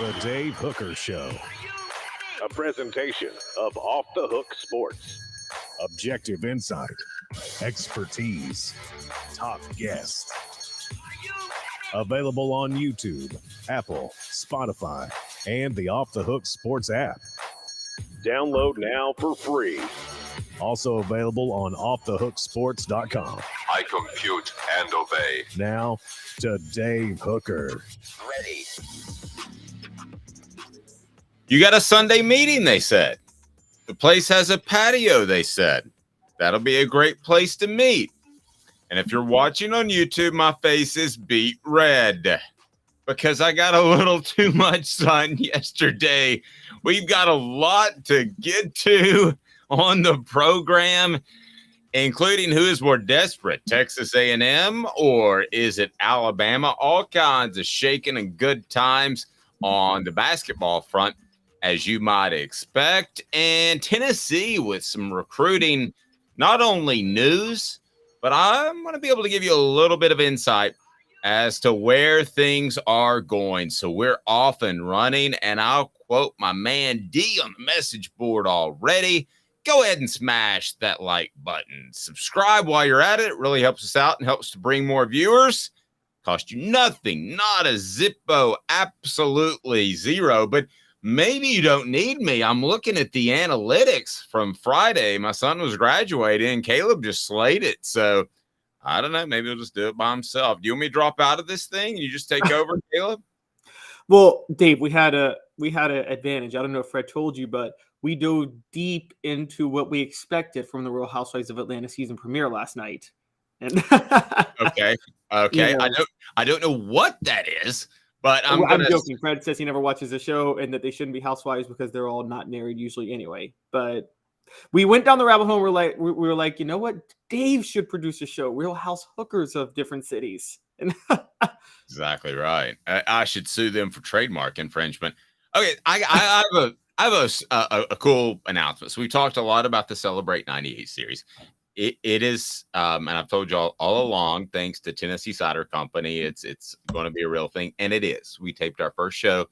The Dave Hooker Show. A presentation of Off the Hook Sports. Objective insight, expertise, top guests. Available on YouTube, Apple, Spotify, and the Off the Hook Sports app. Download now for free. Also available on offthehooksports.com. I compute and obey. Now to Dave Hooker. Ready. You got a Sunday meeting, they said. The place has a patio, they said. That'll be a great place to meet. And if you're watching on YouTube, my face is beet red because I got a little too much sun yesterday. We've got a lot to get to on the program, including who is more desperate, Texas A&M or is it Alabama? All kinds of shaking and good times on the basketball front, as you might expect. And Tennessee with some recruiting, not only news, but I'm going to be able to give you a little bit of insight as to where things are going. So we're off and running, and I'll quote my man D on the message board already. Go ahead and smash that like button. Subscribe while you're at it. It really helps us out and helps to bring more viewers. Cost you nothing, not a zippo, absolutely zero. But maybe you don't need me. I'm looking at the analytics from Friday. My son was graduating and Caleb just slayed it. So I don't know. Maybe he'll just do it by himself. Do you want me to drop out of this thing and you just take over, Caleb? Well, Dave, we had an advantage. I don't know if Fred told you, but we dove deep into what we expected from the Real Housewives of Atlanta season premiere last night. And Okay. You know, I don't know what that is, but I'm joking. Fred says he never watches the show and that they shouldn't be housewives because they're all not married usually anyway. But we went down the rabbit hole. We were like, you know what? Dave should produce a show, Real House Hookers of different cities. And Exactly right. I should sue them for trademark infringement. Okay, I have a cool announcement. So we talked a lot about the Celebrate 98 series. It is, and I've told you all along, thanks to Tennessee Cider Company, it's going to be a real thing, and it is. We taped our first show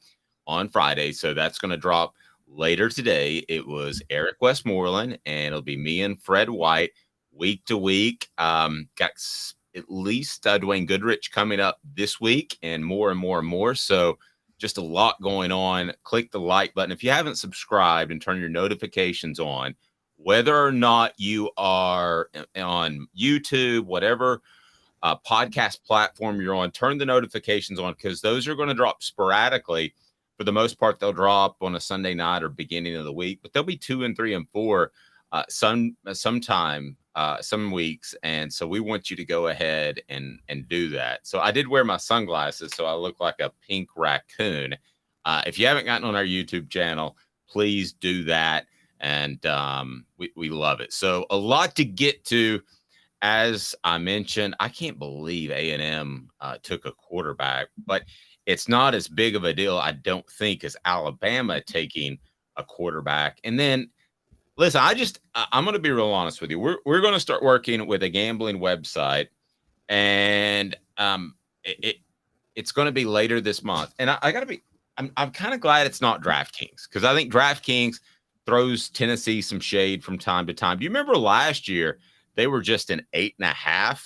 on Friday, so that's going to drop later today. It was Eric Westmoreland, and it'll be me and Fred White week to week. Got at least Dwayne Goodrich coming up this week, and more and more and more. So just a lot going on. Click the like button if you haven't subscribed and turn your notifications on. Whether or not you are on YouTube, whatever podcast platform you're on, turn the notifications on because those are going to drop sporadically. For the most part, they'll drop on a Sunday night or beginning of the week, but they'll be 2 and 3 and 4 sometime, some weeks. And so we want you to go ahead and do that. So I did wear my sunglasses, so I look like a pink raccoon. If you haven't gotten on our YouTube channel, please do that. And we love it. So a lot to get to. As I mentioned, I can't believe A&M took a quarterback, but it's not as big of a deal, I don't think, as Alabama taking a quarterback. And then, listen, I'm going to be real honest with you. We're going to start working with a gambling website, and it's going to be later this month. And I got to be, I'm kind of glad it's not DraftKings because I think DraftKings throws Tennessee some shade from time to time. Do you remember last year they were just an 8.5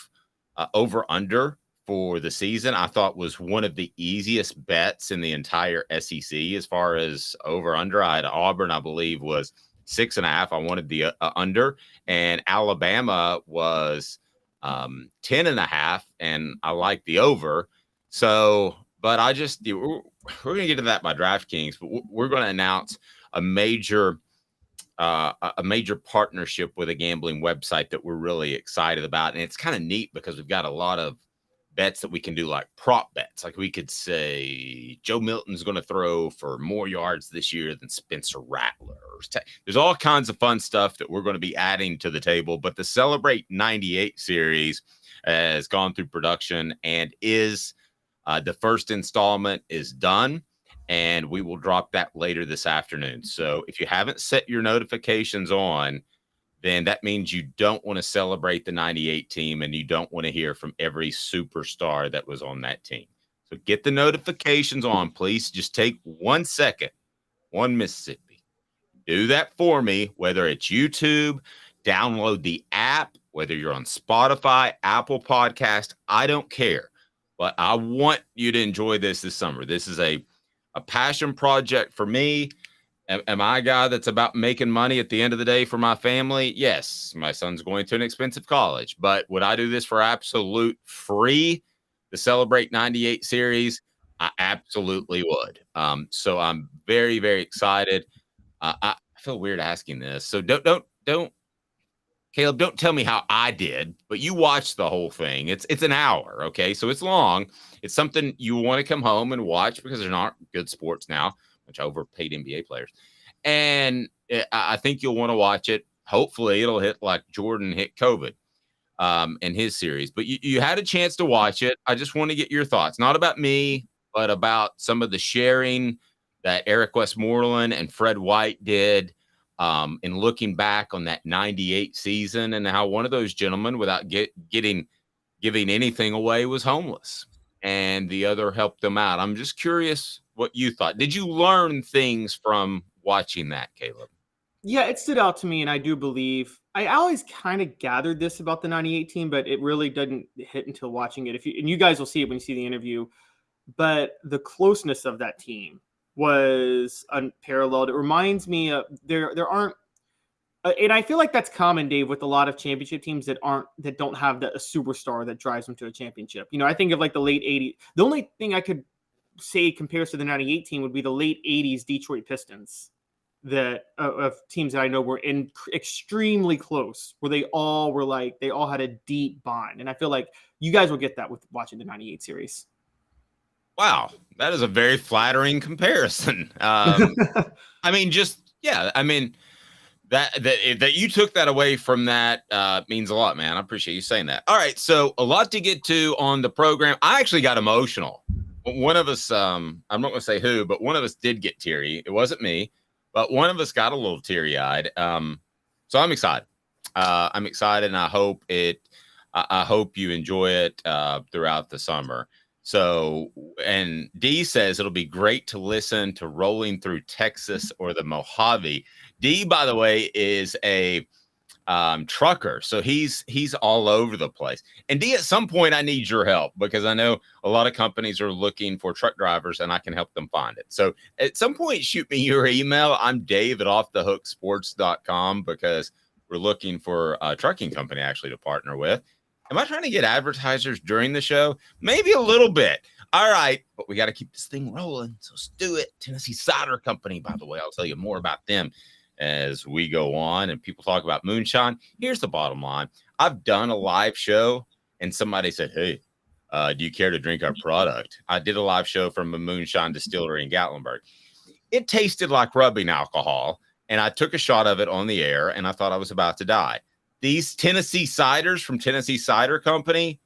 over under for the season? I thought was one of the easiest bets in the entire SEC as far as over under. I had Auburn, I believe, was 6.5. I wanted the under, and Alabama was 10.5, and I like the over. So, but we're going to get to that by DraftKings, but we're going to announce a major partnership with a gambling website that we're really excited about. And it's kind of neat because we've got a lot of bets that we can do, like prop bets. Like we could say Joe Milton's going to throw for more yards this year than Spencer Rattler. There's all kinds of fun stuff that we're going to be adding to the table. But the Celebrate 98 series has gone through production and is the first installment is done. And we will drop that later this afternoon. So if you haven't set your notifications on, then that means you don't want to celebrate the 98 team and you don't want to hear from every superstar that was on that team. So get the notifications on, please. Just take 1 second, one Mississippi. Do that for me, whether it's YouTube, download the app, whether you're on Spotify, Apple Podcast, I don't care. But I want you to enjoy this summer. This is a passion project for me. Am I a guy that's about making money at the end of the day for my family? Yes, my son's going to an expensive college. But would I do this for absolute free to celebrate 98 series? I absolutely would. So I'm very, very excited. I feel weird asking this. So don't, Caleb, don't tell me how I did, but you watched the whole thing. It's an hour, okay? So it's long. It's something you want to come home and watch because there's not good sports now, which overpaid NBA players. And I think you'll want to watch it. Hopefully it'll hit like Jordan hit COVID in his series. But you had a chance to watch it. I just want to get your thoughts, not about me, but about some of the sharing that Eric Westmoreland and Fred White did in looking back on that 98 season and how one of those gentlemen, without giving anything away, was homeless and the other helped them out. I'm just curious what you thought. Did you learn things from watching that, Caleb? Yeah, it stood out to me, and I do believe I always kind of gathered this about the 98 team, but it really didn't hit until watching it. And you guys will see it when you see the interview, but the closeness of that team was unparalleled. It reminds me of there aren't, and I feel like that's common, Dave, with a lot of championship teams that don't have a superstar that drives them to a championship. You know, I think of like the late 80s. The only thing I could say compares to the 98 team would be the late 80s Detroit Pistons that of teams that I know were extremely close, where they all had a deep bond. And I feel like you guys will get that with watching the 98 series. Wow, that is a very flattering comparison. I mean, that you took that away from that means a lot, man. I appreciate you saying that. All right, so a lot to get to on the program. I actually got emotional. One of us, I'm not going to say who, but one of us did get teary. It wasn't me, but one of us got a little teary-eyed. So I'm excited. I'm excited, and I hope you enjoy it throughout the summer. So, and D says it'll be great to listen to Rolling Through Texas or the Mojave. D, by the way, is a trucker, so he's all over the place. And D, at some point, I need your help because I know a lot of companies are looking for truck drivers, and I can help them find it. So, at some point, shoot me your email. I'm Dave at offthehooksports.com because we're looking for a trucking company actually to partner with. Am I trying to get advertisers during the show? Maybe a little bit. All right, but we got to keep this thing rolling. So let's do it. Tennessee Cider Company, by the way. I'll tell you more about them as we go on and people talk about moonshine. Here's the bottom line. I've done a live show and somebody said, hey, do you care to drink our product? I did a live show from a moonshine distillery in Gatlinburg. It tasted like rubbing alcohol, and I took a shot of it on the air, and I thought I was about to die. These Tennessee ciders from Tennessee Cider Company,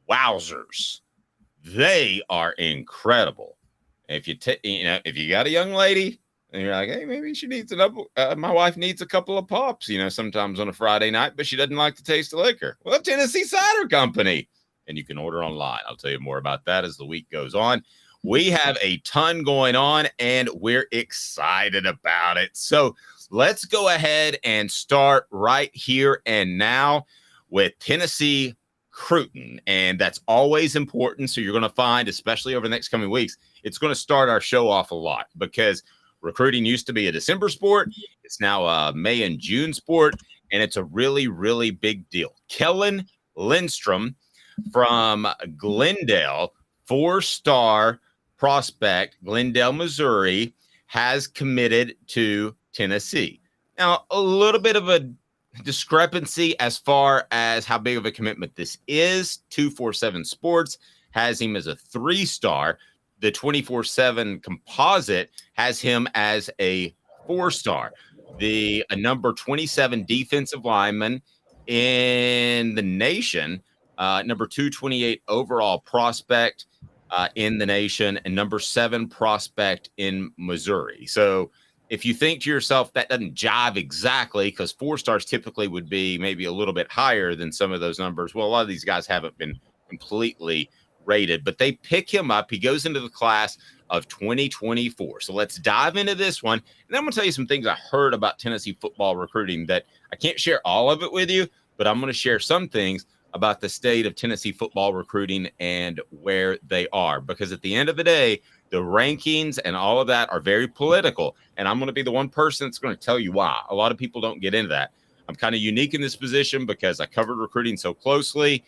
wowzers. They are incredible. If you got a young lady and you're like, hey, maybe she needs my wife needs a couple of pops, sometimes on a Friday night, but she doesn't like the taste of liquor. Well, Tennessee Cider Company. And you can order online. I'll tell you more about that as the week goes on. We have a ton going on, and we're excited about it. So let's go ahead and start right here and now with Tennessee recruiting. And that's always important. So you're going to find, especially over the next coming weeks, it's going to start our show off a lot because recruiting used to be a December sport. It's now a May and June sport. And it's a really, really big deal. Kellen Lindstrom from Glendale, 4-star prospect, Glendale, Missouri, has committed to Tennessee. Now, a little bit of a discrepancy as far as how big of a commitment this is. 247 Sports has him as a 3-star. The 24/7 composite has him as a 4-star. A number 27 defensive lineman in the nation, number 228 overall prospect in the nation, and number 7 prospect in Missouri. So if you think to yourself that doesn't jive exactly, because 4-stars typically would be maybe a little bit higher than some of those numbers. Well, a lot of these guys haven't been completely rated, but they pick him up. He goes into the class of 2024. So let's dive into this one. And I'm going to tell you some things I heard about Tennessee football recruiting that I can't share all of it with you, but I'm going to share some things about the state of Tennessee football recruiting and where they are. Because at the end of the day, the rankings and all of that are very political. And I'm going to be the one person that's going to tell you why. A lot of people don't get into that. I'm kind of unique in this position because I covered recruiting so closely.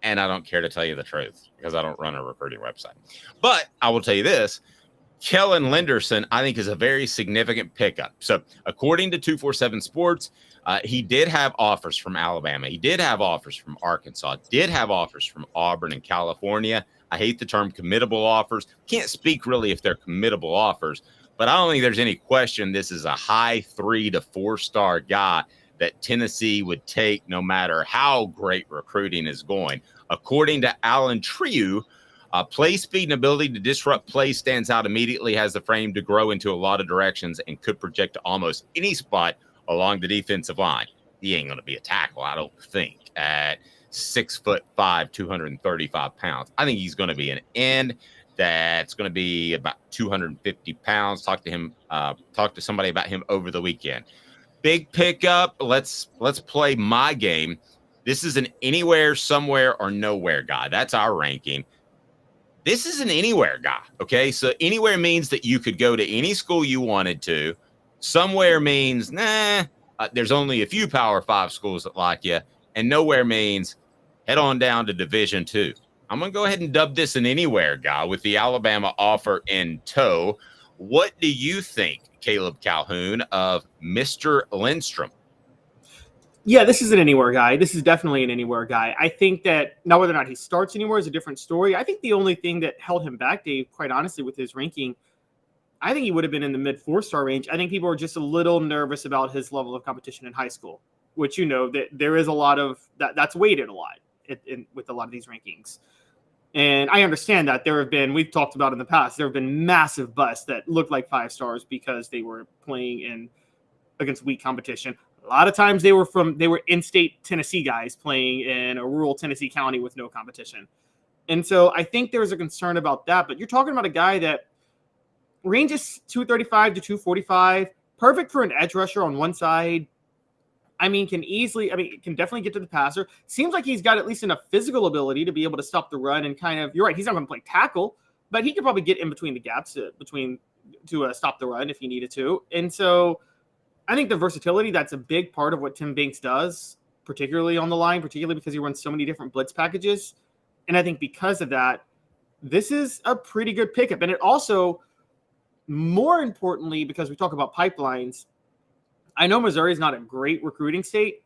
And I don't care to tell you the truth because I don't run a recruiting website. But I will tell you this. Kellen Lindstrom, I think, is a very significant pickup. So according to 247 Sports, he did have offers from Alabama. He did have offers from Arkansas. Did have offers from Auburn and California. I hate the term committable offers. Can't speak really if they're committable offers. But I don't think there's any question this is a high 3 to 4 star guy that Tennessee would take no matter how great recruiting is going. According to Alan Trieu, play speed and ability to disrupt play stands out immediately, has the frame to grow into a lot of directions, and could project to almost any spot along the defensive line. He ain't going to be a tackle, I don't think, at 6'5", 235 pounds. I think he's going to be an end that's going to be about 250 pounds. Talk to somebody about him over the weekend. Big pickup. Let's play my game. This is an anywhere, somewhere, or nowhere guy. That's our ranking. This is an anywhere guy, okay? So anywhere means that you could go to any school you wanted to. Somewhere means, there's only a few Power 5 schools that like you. And nowhere means head on down to Division II. I'm going to go ahead and dub this an anywhere guy with the Alabama offer in tow. What do you think, Caleb Calhoun, of Mr. Lindstrom? Yeah, this is an anywhere guy. This is definitely an anywhere guy. I think that now whether or not he starts anywhere is a different story. I think the only thing that held him back, Dave, quite honestly, with his ranking, I think he would have been in the mid 4-star range. I think people were just a little nervous about his level of competition in high school, which, you know, that there is a lot of that's weighted a lot with a lot of these rankings. And I understand that we've talked about in the past, there have been massive busts that looked like 5 stars because they were playing against weak competition. A lot of times they were in-state Tennessee guys playing in a rural Tennessee county with no competition. And so I think there's a concern about that. But you're talking about a guy that ranges 235 to 245, perfect for an edge rusher on one side. Can definitely get to the passer. Seems like he's got at least enough physical ability to be able to stop the run and you're right, he's not going to play tackle, but he could probably get in between the gaps to stop the run if he needed to. And so I think the versatility, that's a big part of what Tim Banks does, particularly on the line, particularly because he runs so many different blitz packages. And I think because of that, this is a pretty good pickup. And it also, more importantly, because we talk about pipelines, I know Missouri is not a great recruiting state,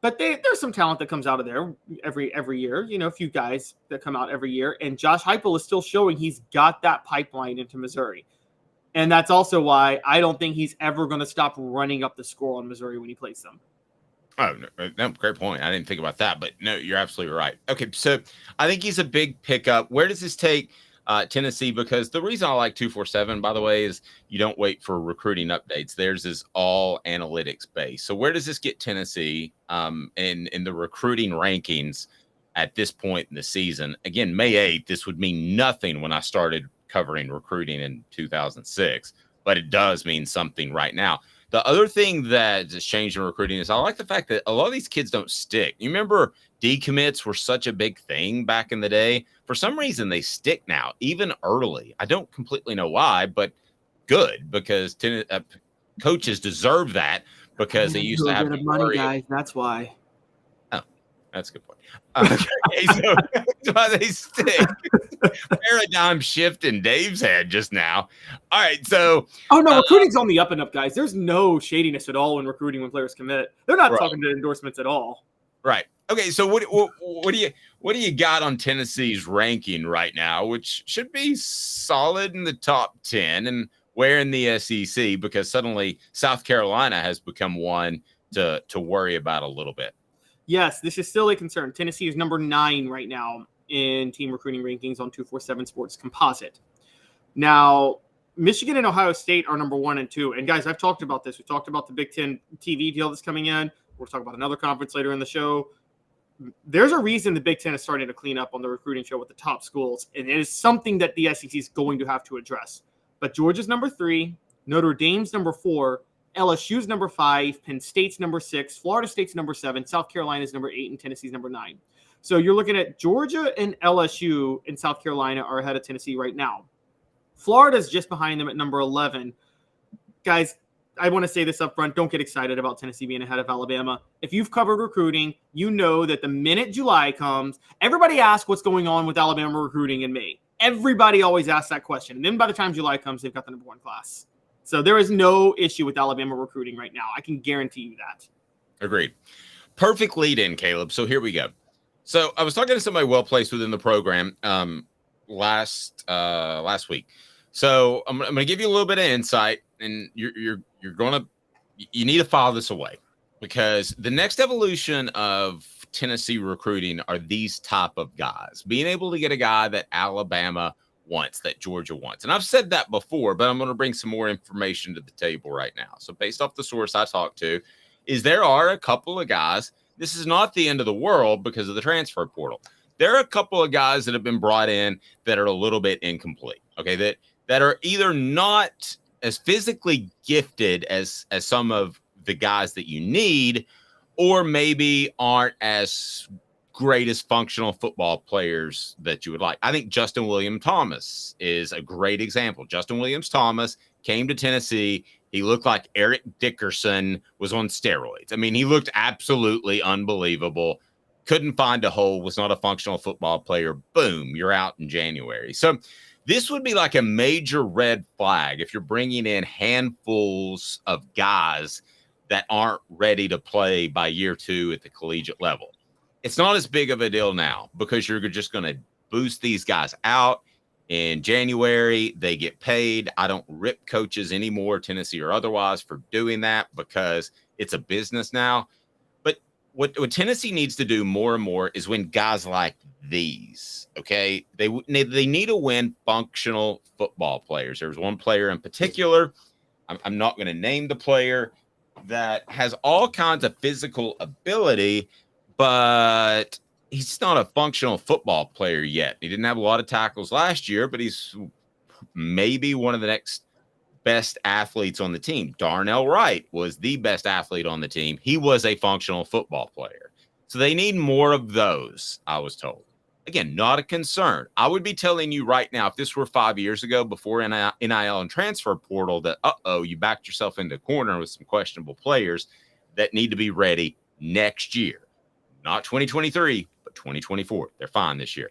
but there's some talent that comes out of there every year. You know, a few guys that come out every year. And Josh Heupel is still showing he's got that pipeline into Missouri. And that's also why I don't think he's ever going to stop running up the score on Missouri when he plays them. Oh, no, great point. I didn't think about that, but no, you're absolutely right. Okay, so I think he's a big pickup. Where does this take Tennessee? Because the reason I like 247, by the way, is you don't wait for recruiting updates. Theirs is all analytics based. So where does this get Tennessee in the recruiting rankings at this point in the season? Again, May 8th, this would mean nothing when I started covering recruiting in 2006, but it does mean something right now. The other thing that has changed in recruiting is I like the fact that a lot of these kids don't stick. You remember decommits were such a big thing back in the day. For some reason, they stick now, even early. I don't completely know why, but good, because coaches deserve that because they used to have to money, guys. That's why. Oh, that's a good point. Okay, so that's why they stick. Paradigm shift in Dave's head just now. All right, so recruiting's on the up and up, guys. There's no shadiness at all when recruiting when players commit. They're not talking to endorsements at all. Right. Okay. So what do you got on Tennessee's ranking right now, which should be solid in the top 10, and where in the SEC? Because suddenly South Carolina has become one to worry about a little bit. Yes, this is still a concern. Tennessee is number 9 right now in team recruiting rankings on 247 Sports Composite. Now, Michigan and Ohio State are number 1 and 2. And guys, I've talked about this. We talked about the Big Ten TV deal that's coming in. We'll talk about another conference later in the show. there's a reason the Big Ten is starting to clean up on the recruiting show with the top schools, and it is something that the SEC is going to have to address. But Georgia's number 3, Notre Dame's number 4, LSU's number 5, Penn State's number 6, Florida State's number 7, South Carolina's number 8, and Tennessee's number 9. So you're looking at Georgia and LSU and South Carolina are ahead of Tennessee right now. Florida's just behind them at number 11. Guys, I want to say this up front. Don't get excited about Tennessee being ahead of Alabama. If you've covered recruiting, you know that the minute July comes, everybody asks what's going on with Alabama recruiting in May. Everybody always asks that question. And then by the time July comes, they've got the number 1 class. So there is no issue with Alabama recruiting right now. I can guarantee you that. Agreed. Perfect lead in, Caleb. So here we go. So I was talking to somebody well-placed within the program last week. So I'm going to give you a little bit of insight, and you need to file this away, because the next evolution of Tennessee recruiting are these type of guys, being able to get a guy that Alabama wants, that Georgia wants. And I've said that before, but I'm going to bring some more information to the table right now. So based off the source I talked to, is there are a couple of guys. This is not the end of the world because of the transfer portal. There are a couple of guys that have been brought in that are a little bit incomplete. Okay, that are either not as physically gifted as some of the guys that you need, or maybe aren't as great as functional football players that you would like. I think Justin Williams Thomas is a great example. Justin Williams Thomas came to Tennessee. He looked like Eric Dickerson was on steroids. I mean, he looked absolutely unbelievable. Couldn't find a hole, was not a functional football player. Boom, you're out in January. So this would be like a major red flag if you're bringing in handfuls of guys that aren't ready to play by year 2 at the collegiate level. It's not as big of a deal now because you're just going to boost these guys out in January. They get paid. I don't rip coaches anymore, Tennessee or otherwise, for doing that because it's a business now. But what Tennessee needs to do more and more is win guys like these. Okay, they need to win functional football players. There's one player in particular. I'm not going to name the player, that has all kinds of physical ability, but he's not a functional football player yet. He didn't have a lot of tackles last year, but he's maybe one of the next best athletes on the team. Darnell Wright was the best athlete on the team. He was a functional football player. So they need more of those, I was told. Again, not a concern. I would be telling you right now, if this were 5 years ago before NIL and transfer portal, that, you backed yourself into a corner with some questionable players that need to be ready next year. Not 2023, but 2024. They're fine this year.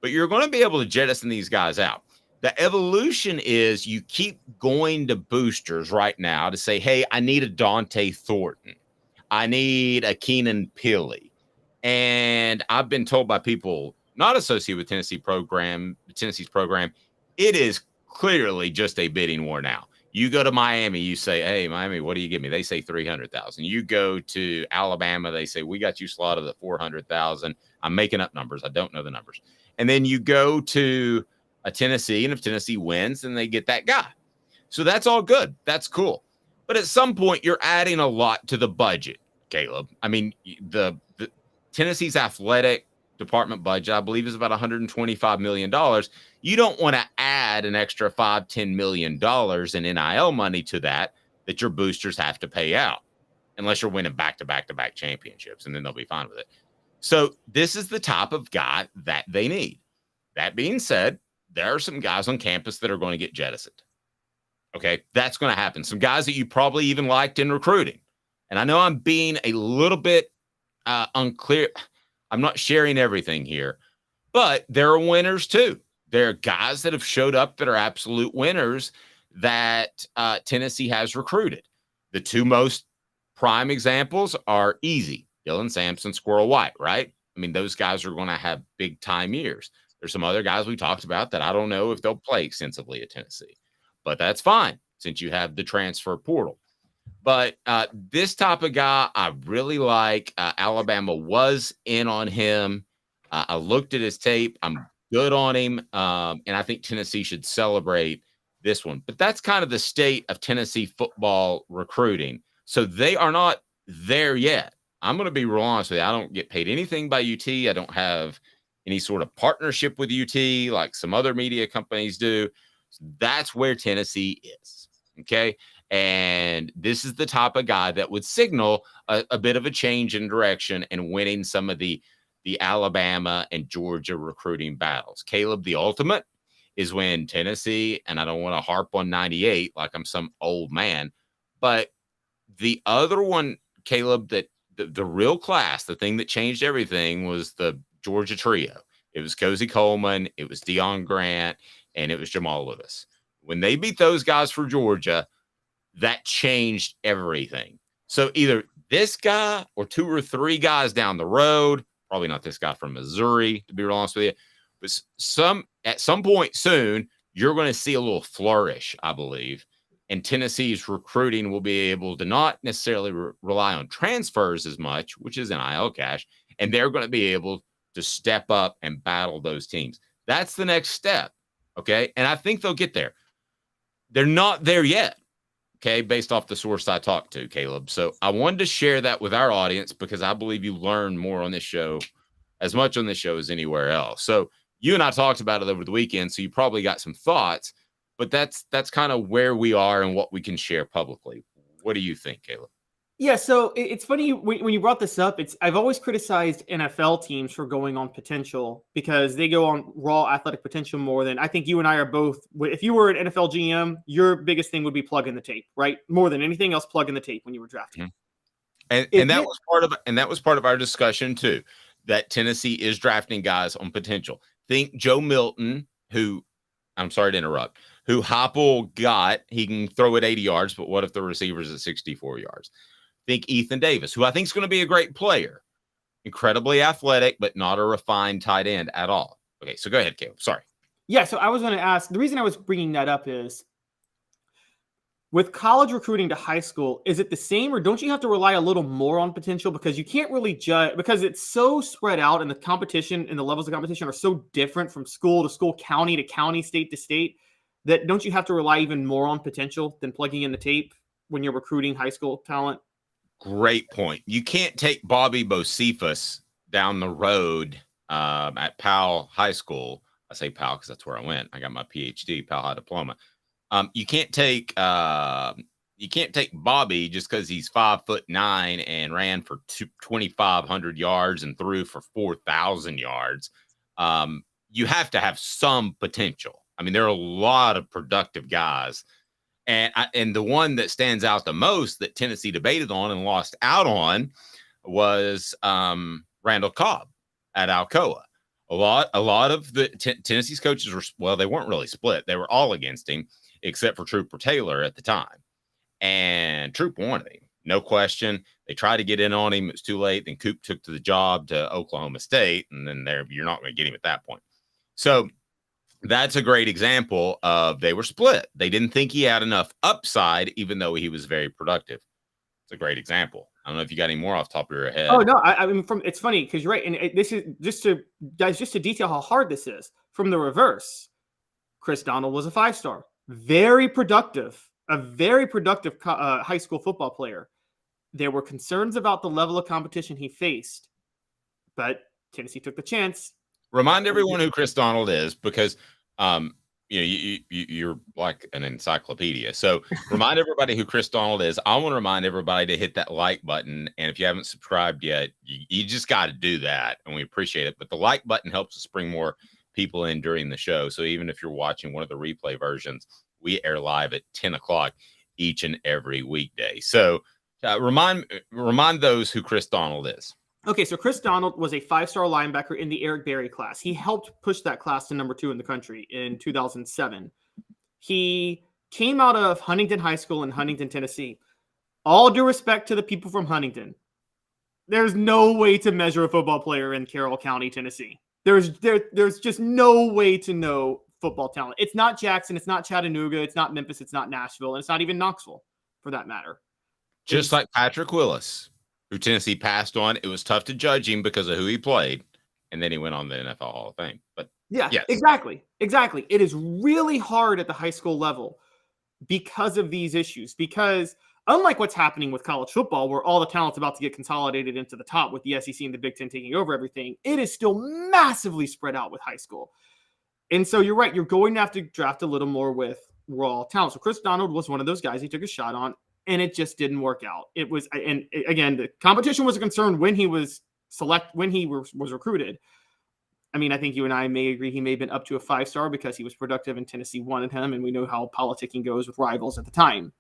But you're going to be able to jettison these guys out. The evolution is you keep going to boosters right now to say, hey, I need a Dante Thornton. I need a Keenan Pili. And I've been told by people not associated with Tennessee's program, it is clearly just a bidding war now. You go to Miami, you say, hey, Miami, what do you give me? They say $300,000. You go to Alabama, they say, we got you slotted at $400,000. I'm making up numbers. I don't know the numbers. And then you go to a Tennessee, and if Tennessee wins, then they get that guy. So that's all good. That's cool. But at some point, you're adding a lot to the budget, Caleb. I mean, the Tennessee's athletic department budget, I believe, is about $125 million. You don't want to add an extra $5-10 million in NIL money to that your boosters have to pay out, unless you're winning back-to-back championships, and then they'll be fine with it. So this is the type of guy that they need. That being said, there are some guys on campus that are going to get jettisoned. Okay, that's going to happen. Some guys that you probably even liked in recruiting. And I know I'm being a little bit unclear. I'm not sharing everything here, but there are winners too. There are guys that have showed up that are absolute winners that Tennessee has recruited. The two most prime examples are easy. Dylan Sampson, Squirrel White, right? I mean, those guys are going to have big time years. There's some other guys we talked about that I don't know if they'll play extensively at Tennessee, but that's fine since you have the transfer portal. But this type of guy, I really like. Alabama was in on him. I looked at his tape. I'm good on him. And I think Tennessee should celebrate this one. But that's kind of the state of Tennessee football recruiting. So they are not there yet. I'm going to be real honest with you. I don't get paid anything by UT. I don't have any sort of partnership with UT like some other media companies do. That's where Tennessee is. Okay. And this is the type of guy that would signal a bit of a change in direction and winning some of the Alabama and Georgia recruiting battles. Caleb, the ultimate is when Tennessee, and I don't want to harp on 98 like I'm some old man, but the other one, Caleb, that the real class, the thing that changed everything was the Georgia trio. It was Cozy Coleman, it was Deion Grant, and it was Jamal Lewis. When they beat those guys for Georgia, that changed everything. So either this guy or 2 or 3 guys down the road, probably not this guy from Missouri, to be real honest with you, but at some point soon, you're going to see a little flourish, I believe. And Tennessee's recruiting will be able to not necessarily rely on transfers as much, which is NIL cash, and they're going to be able to step up and battle those teams. That's the next step, okay? And I think they'll get there. They're not there yet, okay, based off the source I talked to, Caleb. So I wanted to share that with our audience because I believe you learn more on this show, as much on this show as anywhere else. So you and I talked about it over the weekend, so you probably got some thoughts. But that's kind of where we are and what we can share publicly. What do you think, Caleb? Yeah, so it's funny when you brought this up. I've always criticized NFL teams for going on potential because they go on raw athletic potential more than I think you and I are both. If you were an NFL GM, your biggest thing would be plug in the tape, right? More than anything else, plug in the tape when you were drafting. Mm-hmm. And that was part of our discussion too. That Tennessee is drafting guys on potential. Think Joe Milton, who I'm sorry to interrupt. Who Heupel got, he can throw it 80 yards, but what if the receiver's at 64 yards? Think Ethan Davis, who I think is going to be a great player. Incredibly athletic, but not a refined tight end at all. Okay, so go ahead, Caleb. Sorry. Yeah, so I was going to ask, the reason I was bringing that up is, with college recruiting to high school, is it the same or don't you have to rely a little more on potential because you can't really judge because it's so spread out and the competition and the levels of competition are so different from school to school, county to county, state to state, that don't you have to rely even more on potential than plugging in the tape when you're recruiting high school talent? Great point. You can't take Bobby Bocephus down the road at Powell High School. I say Powell because that's where I went. I got my PhD, Powell High diploma. You can't take Bobby just because he's 5'9" and ran for 2,500 yards and threw for 4,000 yards. You have to have some potential. I mean, there are a lot of productive guys, and the one that stands out the most that Tennessee debated on and lost out on was Randall Cobb at Alcoa. A lot of the Tennessee's coaches were they weren't really split; they were all against him, except for Trooper Taylor at the time. And Troop wanted him, no question. They tried to get in on him. It was too late. Then Coop took to the job to Oklahoma State, and then you're not going to get him at that point. So that's a great example of they were split. They didn't think he had enough upside, even though he was very productive. It's a great example. I don't know if you got any more off the top of your head. Oh, no. I mean, it's funny because you're right. And this is just to detail how hard this is. From the reverse, Chris Donald was a 5-star. Very productive, a very productive high school football player. There were concerns about the level of competition he faced, but Tennessee took the chance. Remind everyone who Chris Donald is because you're like an encyclopedia. So remind everybody who Chris Donald is. I want to remind everybody to hit that like button. And if you haven't subscribed yet, you just got to do that. And we appreciate it. But the like button helps us bring more people in during the show. So even if you're watching one of the replay versions, we air live at 10 o'clock each and every weekday. So remind those who Chris Donald is. Okay, so Chris Donald was a 5-star linebacker in the Eric Berry class. He helped push that class to number 2 in the country in 2007. He came out of Huntington High School in Huntington, Tennessee. All due respect to the people from Huntington, there's no way to measure a football player in Carroll County, Tennessee. There's just no way to know football talent. It's not Jackson, it's not Chattanooga, it's not Memphis, it's not Nashville, and it's not even Knoxville, for that matter. Just like Patrick Willis, who Tennessee passed on. It was tough to judge him because of who he played, and then he went on the NFL Hall of Fame. But yeah, yes. Exactly. It is really hard at the high school level because of these issues, because Unlike what's happening with college football, where all the talent's about to get consolidated into the top with the SEC and the Big Ten taking over everything, it is still massively spread out with high school. And so you're right, you're going to have to draft a little more with raw talent. So Chris Donald was one of those guys he took a shot on, and it just didn't work out. It was, and again, the competition was a concern when he was was recruited. I mean, I think you and I may agree he may have been up to a 5-star because he was productive and Tennessee wanted him, and we know how politicking goes with rivals at the time.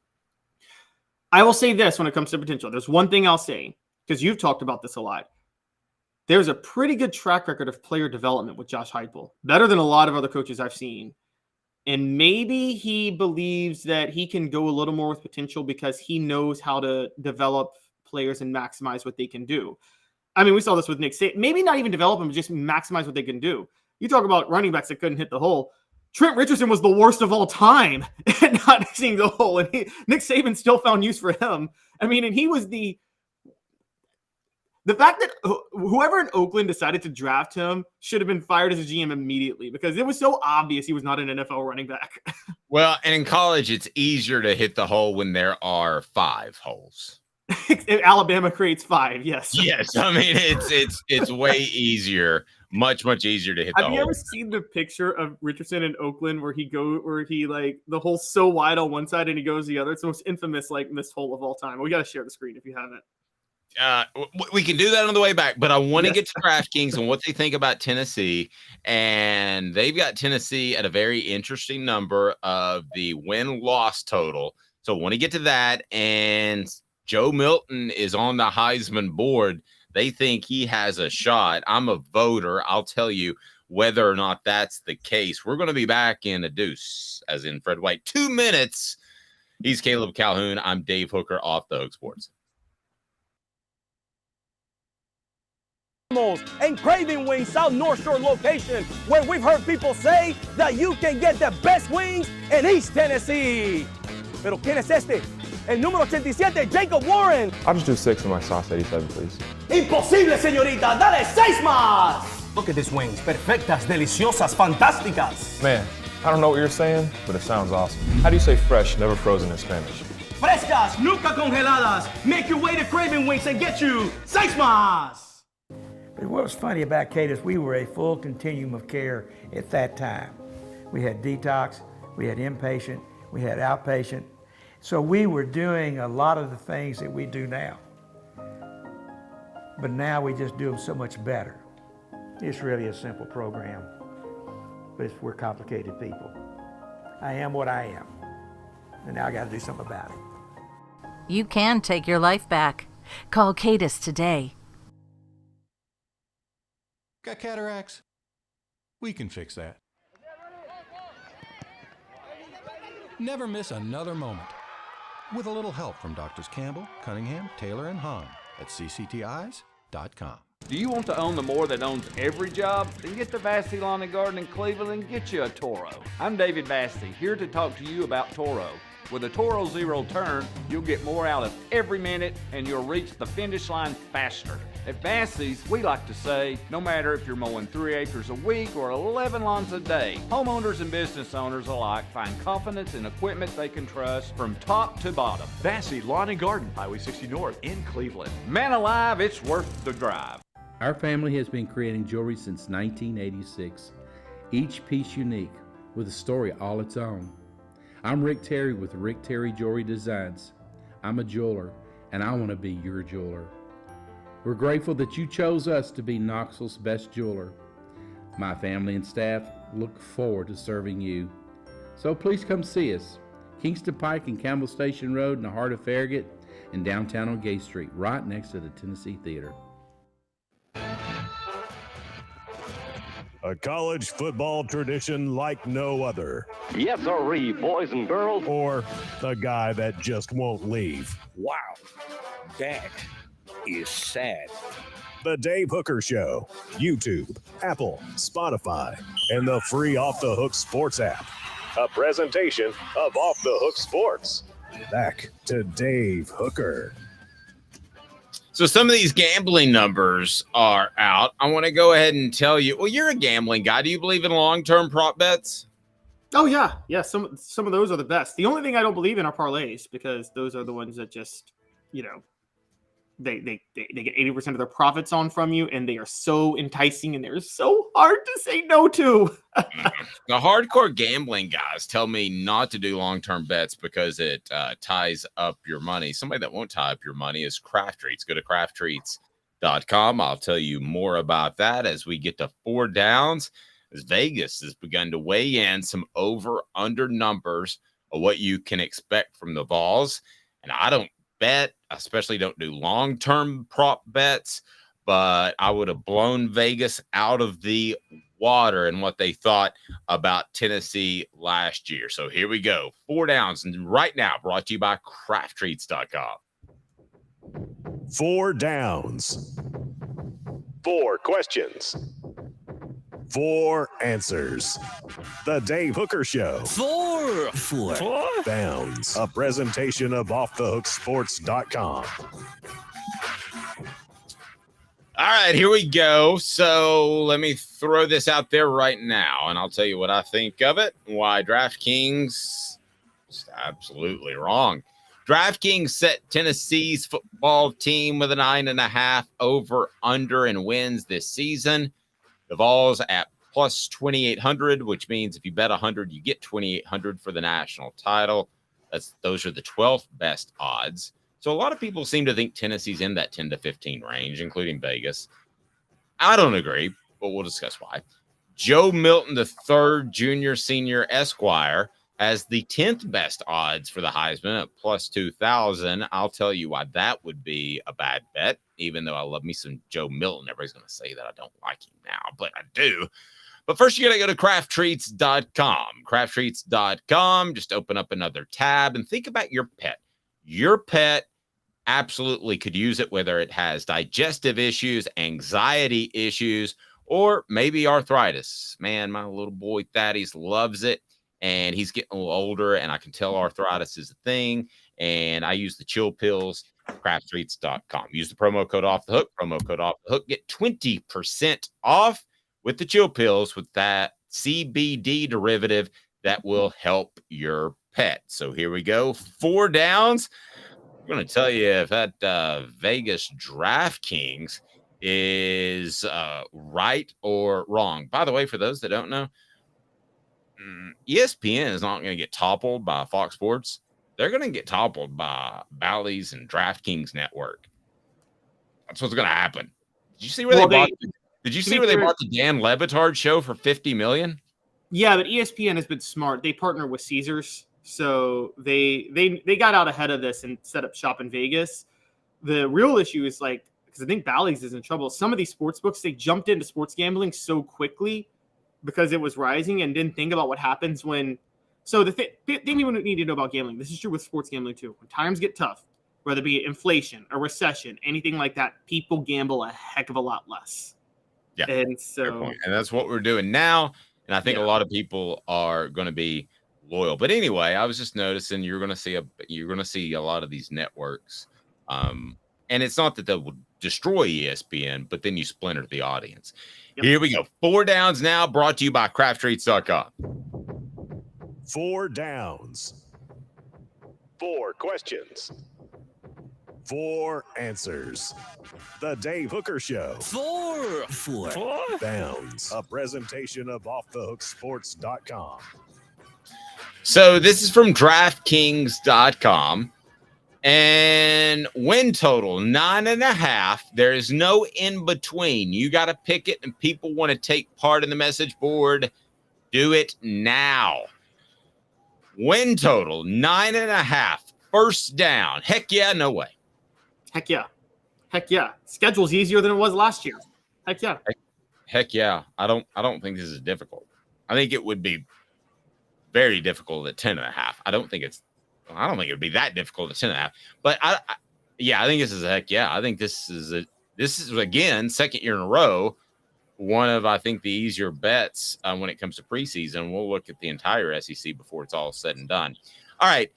I will say this when it comes to potential. There's one thing I'll say, because you've talked about this a lot. There's a pretty good track record of player development with Josh Heupel, better than a lot of other coaches I've seen. And maybe he believes that he can go a little more with potential because he knows how to develop players and maximize what they can do. I mean, we saw this with Nick Saban. Maybe not even develop them, just maximize what they can do. You talk about running backs that couldn't hit the hole. Trent Richardson was the worst of all time at not hitting the hole, and Nick Saban still found use for him. I mean, and he was the fact that whoever in Oakland decided to draft him should have been fired as a GM immediately because it was so obvious he was not an NFL running back. Well, and in college, it's easier to hit the hole when there are 5 holes. Alabama creates 5, yes. Yes, I mean it's way easier, much easier to hit the hole. Have you ever seen the picture of Richardson in Oakland where he like the hole's so wide on one side and he goes the other? It's the most infamous like missed hole of all time. We got to share the screen if you haven't. We can do that on the way back, but I want to get to DraftKings and what they think about Tennessee. And they've got Tennessee at a very interesting number of the win-loss total. So I want to get to that. And Joe Milton is on the Heisman board. They think he has a shot. I'm a voter. I'll tell you whether or not that's the case. We're going to be back in a deuce, as in Fred White. 2 minutes. He's Caleb Calhoun. I'm Dave Hooker, Off the Hook Sports. And Craving Wings South North Shore location, where we've heard people say that you can get the best wings in East Tennessee. Pero ¿quién es este? El número 87, Jacob Warren. I'll just do 6 of my sauce 87, please. Imposible, señorita. Dale 6 más. Look at these wings. Perfectas, deliciosas, fantásticas. Man, I don't know what you're saying, but it sounds awesome. How do you say fresh, never frozen in Spanish? Frescas, nunca congeladas. Make your way to Craving Wings and get you 6 más. But what was funny about Cadis, we were a full continuum of care at that time. We had detox, we had inpatient, we had outpatient. So we were doing a lot of the things that we do now. But now we just do them so much better. It's really a simple program, but we're complicated people. I am what I am, and now I gotta do something about it. You can take your life back. Call Cadis today. Got cataracts? We can fix that. Never miss another moment. With a little help from Doctors Campbell, Cunningham, Taylor, and Hahn at cctis.com. Do you want to own the more that owns every job? Then get to Vassey Lawn and Garden in Cleveland and get you a Toro. I'm David Vassey, here to talk to you about Toro. With a Toro Zero Turn, you'll get more out of every minute and you'll reach the finish line faster. At Vassey's, we like to say, no matter if you're mowing 3 acres a week or 11 lawns a day, homeowners and business owners alike find confidence in equipment they can trust from top to bottom. Vassey Lawn and Garden, Highway 60 North in Cleveland. Man alive, it's worth the drive. Our family has been creating jewelry since 1986, each piece unique with a story all its own. I'm Rick Terry with Rick Terry Jewelry Designs. I'm a jeweler, and I want to be your jeweler. We're grateful that you chose us to be Knoxville's best jeweler. My family and staff look forward to serving you. So please come see us. Kingston Pike and Campbell Station Road in the heart of Farragut and downtown on Gay Street, right next to the Tennessee Theater. A college football tradition like no other. Yes, sirree, boys and girls. Or a guy that just won't leave. Wow, that is sad. The Dave Hooker Show, YouTube, Apple, Spotify, and the free Off the Hook Sports app. A presentation of Off the Hook Sports. Back to Dave Hooker. So some of these gambling numbers are out. I want to go ahead and tell you, well, you're a gambling guy. Do you believe in long-term prop bets? Oh yeah. Some of those are the best. The only thing I don't believe in are parlays because those are the ones that just, they get 80% of their profits on from you, and they are so enticing and they're so hard to say no to. The hardcore gambling guys tell me not to do long-term bets because it ties up your money. Somebody that won't tie up your money is Craft Treats. Go to crafttreats.com. I'll tell you more about that as we get to 4 downs. As Vegas has begun to weigh in some over-under numbers of what you can expect from the Vols. And I don't bet, especially don't do long-term prop bets, but I would have blown Vegas out of the water and what they thought about Tennessee last year. So here we go. 4 downs. And right now, brought to you by crafttreats.com. 4 downs. 4 questions. 4 answers. The Dave Hooker Show. 4 downs. A presentation of offthehooksports.com. All right, here we go. So let me throw this out there right now, and I'll tell you what I think of it. Why DraftKings is absolutely wrong. DraftKings set Tennessee's football team with a 9.5 over/under in wins this season. The Vols at plus 2,800, which means if you bet 100, you get 2,800 for the national title. Those are the 12th best odds. So a lot of people seem to think Tennessee's in that 10 to 15 range, including Vegas. I don't agree, but we'll discuss why. Joe Milton III, Junior, Senior, Esquire, has the 10th best odds for the Heisman at plus 2,000. I'll tell you why that would be a bad bet, even though I love me some Joe Milton. Everybody's going to say that I don't like him now, but I do. But first, you got to go to crafttreats.com. Crafttreats.com. Just open up another tab and think about your pet. Your pet absolutely could use it, whether it has digestive issues, anxiety issues, or maybe arthritis. Man, my little boy Thaddeus loves it, and he's getting a little older, and I can tell arthritis is a thing, and I use the chill pills, crafttreats.com. Use the promo code OFFTHEHOOK, get 20% off with the chill pills with that CBD derivative that will help your pet. So here we go. 4 downs. I'm going to tell you if that Vegas DraftKings is right or wrong. By the way, for those that don't know, ESPN is not going to get toppled by Fox Sports. They're going to get toppled by Bally's and DraftKings Network. That's what's going to happen. Did you see where they bought? Did you see where they bought the Dan Le Batard show for $50 million? Yeah, but ESPN has been smart. They partner with Caesars, so they got out ahead of this and set up shop in Vegas. The real issue is because I think Bally's is in trouble. Some of these sports books, they jumped into sports gambling so quickly because it was rising and didn't think about what happens when. So the thing you need to know about gambling, this is true with sports gambling too. When times get tough, whether it be inflation, a recession, anything like that, people gamble a heck of a lot less. Yeah, and so and that's what we're doing now. And I think a lot of people are going to be loyal. But anyway, I was just noticing you're going to see a lot of these networks. And it's not that they will destroy ESPN, but then you splinter the audience. Yep. Here we go. 4 downs now, brought to you by crafttreats.com. 4 downs. 4 questions. 4 answers. The Dave Hooker Show. 4 downs. A presentation of offthehooksports.com. So this is from DraftKings.com. And win total 9.5. There is no in between. You got to pick it, and people want to take part in the message board. Do it now. Win total 9.5. First down. Heck yeah, no way. Heck yeah. Heck yeah. Schedule's easier than it was last year. Heck yeah. Heck yeah. I don't think this is difficult. I think it would be very difficult at 10.5. I don't think it would be that difficult at 10.5. But I think this is a heck yeah. I think this is again, second year in a row, one of, I think, the easier bets when it comes to preseason. We'll look at the entire SEC before it's all said and done. All right.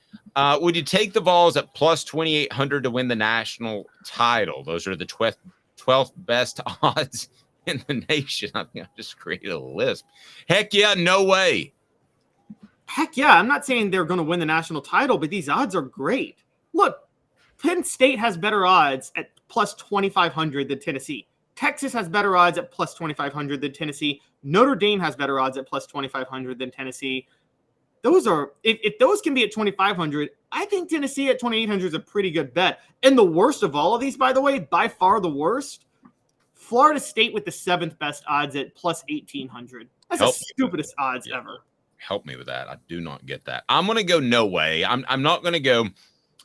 Would you take the Vols at plus 2,800 to win the national title? Those are the 12th best odds in the nation. I think I just created a list. Heck yeah, no way. Heck yeah, I'm not saying they're going to win the national title, but these odds are great. Look, Penn State has better odds at plus 2,500 than Tennessee. Texas has better odds at plus 2,500 than Tennessee. Notre Dame has better odds at plus 2,500 than Tennessee. Those are, if those can be at 2,500, I think Tennessee at 2,800 is a pretty good bet. And the worst of all of these, by the way, by far the worst, Florida State with the 7th best odds at plus 1,800. That's the stupidest odds ever. Help me with that. I do not get that. I'm going to go no way. I'm not going to go.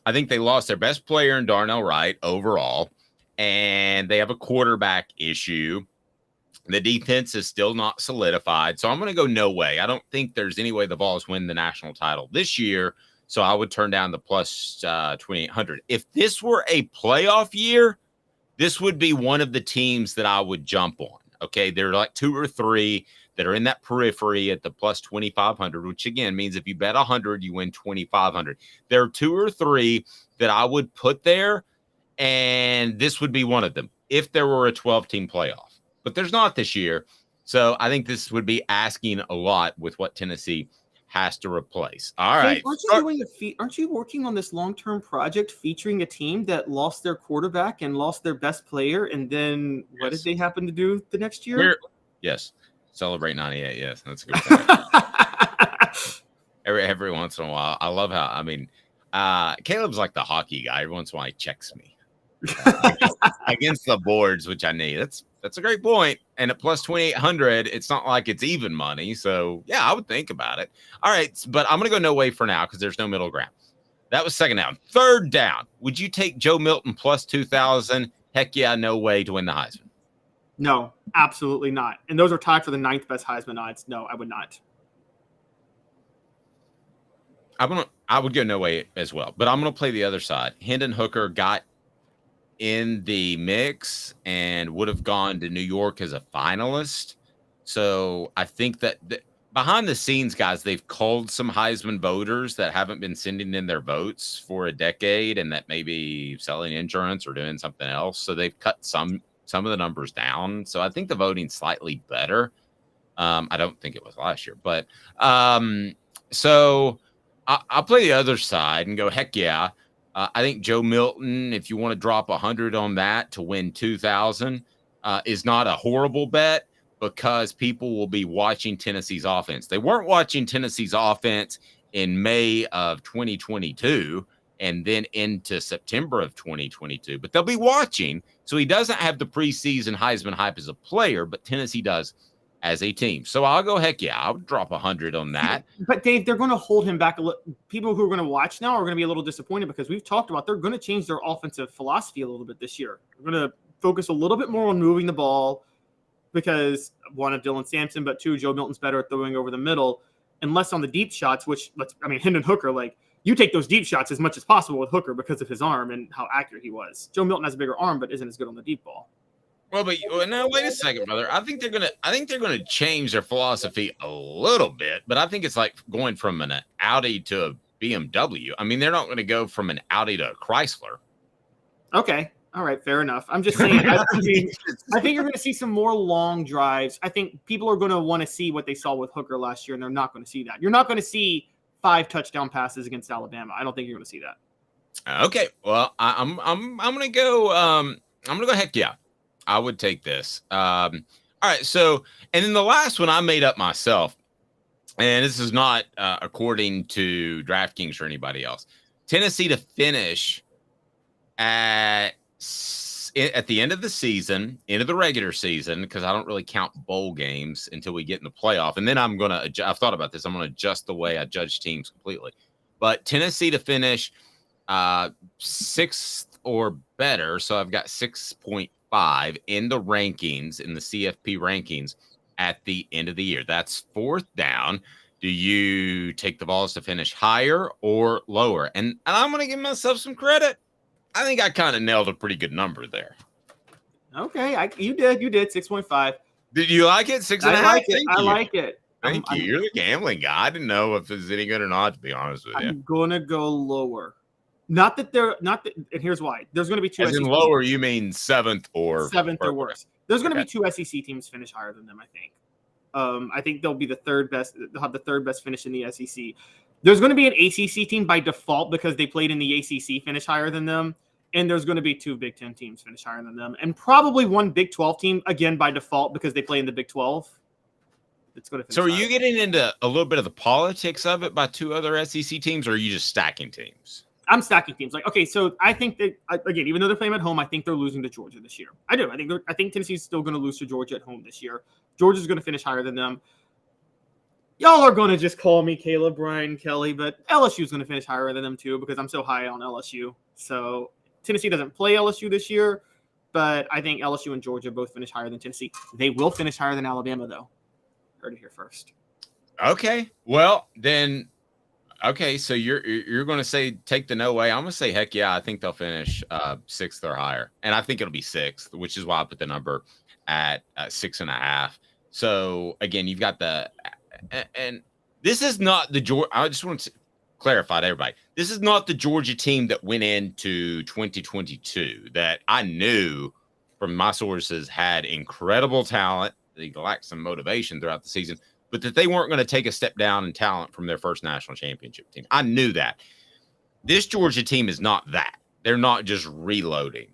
I think they lost their best player in Darnell Wright overall, and they have a quarterback issue. The defense is still not solidified, so I'm going to go no way. I don't think there's any way the Vols win the national title this year, so I would turn down the plus 2,800. If this were a playoff year, this would be one of the teams that I would jump on. Okay, there are like 2 or 3 that are in that periphery at the plus 2,500, which again means if you bet 100, you win 2,500. There are 2 or 3 that I would put there, and this would be one of them if there were a 12-team playoff. But there's not this year, so I think this would be asking a lot with what Tennessee has to replace. All right. Aren't you working on this long-term project featuring a team that lost their quarterback and lost their best player, and then what did they happen to do the next year? Yes. Celebrate 98. Yes, that's a good point. every once in a while. I love how, Caleb's like the hockey guy. Every once in a while he checks me against the boards, which I need. That's a great point. And at plus 2,800, it's not like it's even money. So, yeah, I would think about it. All right, but I'm going to go no way for now because there's no middle ground. That was second down. Third down. Would you take Joe Milton plus 2,000? Heck yeah, no way to win the Heisman. No, absolutely not. And those are tied for the 9th best Heisman odds. No, I would not. I would go no way as well. But I'm going to play the other side. Hendon Hooker got in the mix and would have gone to New York as a finalist. So I think that behind the scenes, guys, they've called some Heisman voters that haven't been sending in their votes for a decade and that may be selling insurance or doing something else. So they've cut some of the numbers down. So I think the voting's slightly better. I don't think it was last year, but so I'll play the other side and go, heck yeah. I think Joe Milton, if you want to drop 100 on that to win 2,000, is not a horrible bet because people will be watching Tennessee's offense. They weren't watching Tennessee's offense in May of 2022 and then into September of 2022, but they'll be watching. So he doesn't have the preseason Heisman hype as a player, but Tennessee does as a team. So I'll go, heck yeah, I would drop 100 on that. But Dave, they're going to hold him back a little. People who are going to watch now are going to be a little disappointed because we've talked about they're going to change their offensive philosophy a little bit this year. They're going to focus a little bit more on moving the ball because one of Dylan Sampson, but 2, Joe Milton's better at throwing over the middle and less on the deep shots, which Hendon Hooker, like you take those deep shots as much as possible with Hooker because of his arm and how accurate he was. Joe Milton has a bigger arm, but isn't as good on the deep ball. Well, but now wait a second, brother. I think they're gonna change their philosophy a little bit, but I think it's like going from an Audi to a BMW. I mean, they're not going to go from an Audi to a Chrysler. Okay, all right, fair enough. I'm just saying. I think you're going to see some more long drives. I think people are going to want to see what they saw with Hooker last year, and they're not going to see that. You're not going to see 5 touchdown passes against Alabama. I don't think you're going to see that. Okay, well, I'm going to go. I'm going to go. Heck yeah. I would take this. All right. So, and then the last one I made up myself, and this is not according to DraftKings or anybody else. Tennessee to finish at the end of the season, end of the regular season, because I don't really count bowl games until we get in the playoff. And then I've thought about this. I'm going to adjust the way I judge teams completely. But Tennessee to finish 6th or better. So I've got 6.5 in the rankings, in the CFP rankings at the end of the year. That's 4th down. Do you take the Vols to finish higher or lower? And I'm going to give myself some credit. I think I kind of nailed a pretty good number there. Okay, you did 6.5. Did you like it? 6.5. I like it. Thank you. You're the gambling guy. I didn't know if it's any good or not, to be honest with you. I'm gonna go lower. And here's why. There's going to be 2 SEC lower, teams. You mean 7th or worse. There's going to be 2 SEC teams finish higher than them, I think. I think they'll be the third best. They'll have the third best finish in the SEC. There's going to be an ACC team by default because they played in the ACC finish higher than them. And there's going to be 2 Big Ten teams finish higher than them. And probably 1 Big 12 team, again, by default because they play in the Big 12. It's going to So are you getting into a little bit of the politics of it by 2 other SEC teams, or are you just stacking teams? I'm stacking teams. Like, okay, so I think that, again, even though they're playing at home, I think they're losing to Georgia this year. I do. I think Tennessee's still going to lose to Georgia at home this year. Georgia's going to finish higher than them. Y'all are going to just call me Caleb, Brian, Kelly, but LSU's going to finish higher than them too because I'm so high on LSU. So Tennessee doesn't play LSU this year, but I think LSU and Georgia both finish higher than Tennessee. They will finish higher than Alabama, though. Heard it here first. Okay. Well, then, okay, so you're going to say take the no way. I'm going to say, heck yeah, I think they'll finish 6th or higher. And I think it'll be 6th, which is why I put the number at 6.5. So, again, you've got the – and this is not the Georgia – I just want to clarify to everybody. This is not the Georgia team that went into 2022 that I knew from my sources had incredible talent. They lacked some motivation throughout the season, but that they weren't going to take a step down in talent from their first national championship team. I knew that. This Georgia team is not that. They're not just reloading.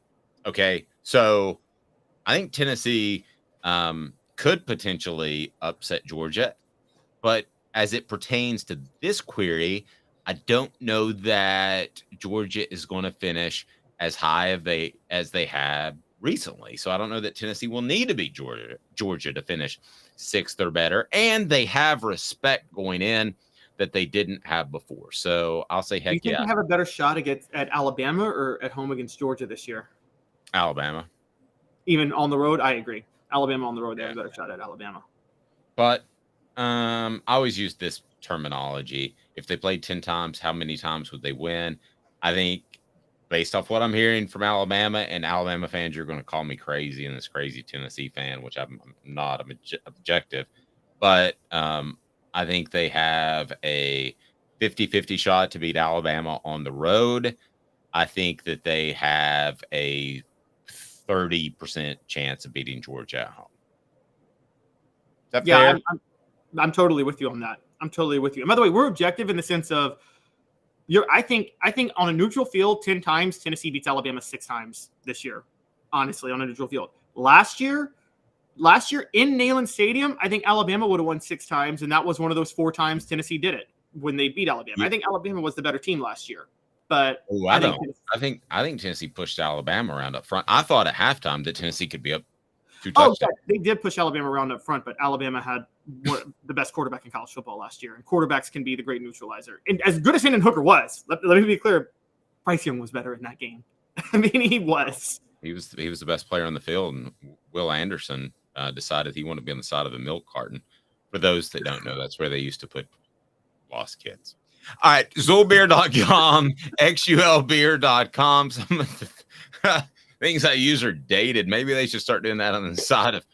Okay. So I think Tennessee could potentially upset Georgia, but as it pertains to this query, I don't know that Georgia is going to finish as high as they have recently. So I don't know that Tennessee will need to beat Georgia to finish 6th or better. And they have respect going in that they didn't have before. So I'll say, heck yeah. Do you think they have a better shot at Alabama or at home against Georgia this year? Alabama. Even on the road, I agree. Alabama on the road, they have a better shot at Alabama. But I always use this terminology. If they played 10 times, how many times would they win? I think based off what I'm hearing from Alabama and Alabama fans, you're going to call me crazy and this crazy Tennessee fan, which I'm not. I'm objective. But I think they have a 50-50 shot to beat Alabama on the road. I think that they have a 30% chance of beating Georgia at home. Is that fair? I'm totally with you on that. I'm totally with you. And by the way, we're objective in the sense of I think on a neutral field, 10 times Tennessee beats Alabama 6 times this year. Honestly, on a neutral field. Last year in Neyland Stadium, I think Alabama would have won 6 times, and that was one of those 4 times Tennessee did it when they beat Alabama. Yeah. I think Alabama was the better team last year. But I think Tennessee pushed Alabama around up front. I thought at halftime that Tennessee could be up 2 touchdowns. Yeah, they did push Alabama around up front, but Alabama had the best quarterback in college football last year, and quarterbacks can be the great neutralizer. And as good as Hendon Hooker was, let me be clear, Bryce Young was better in that game. I mean, he was. He was the best player on the field, and Will Anderson decided he wanted to be on the side of a milk carton. For those that don't know, that's where they used to put lost kids. All right, Zulbeer.com, XULbeer.com. Some of the things I use are dated. Maybe they should start doing that on the side of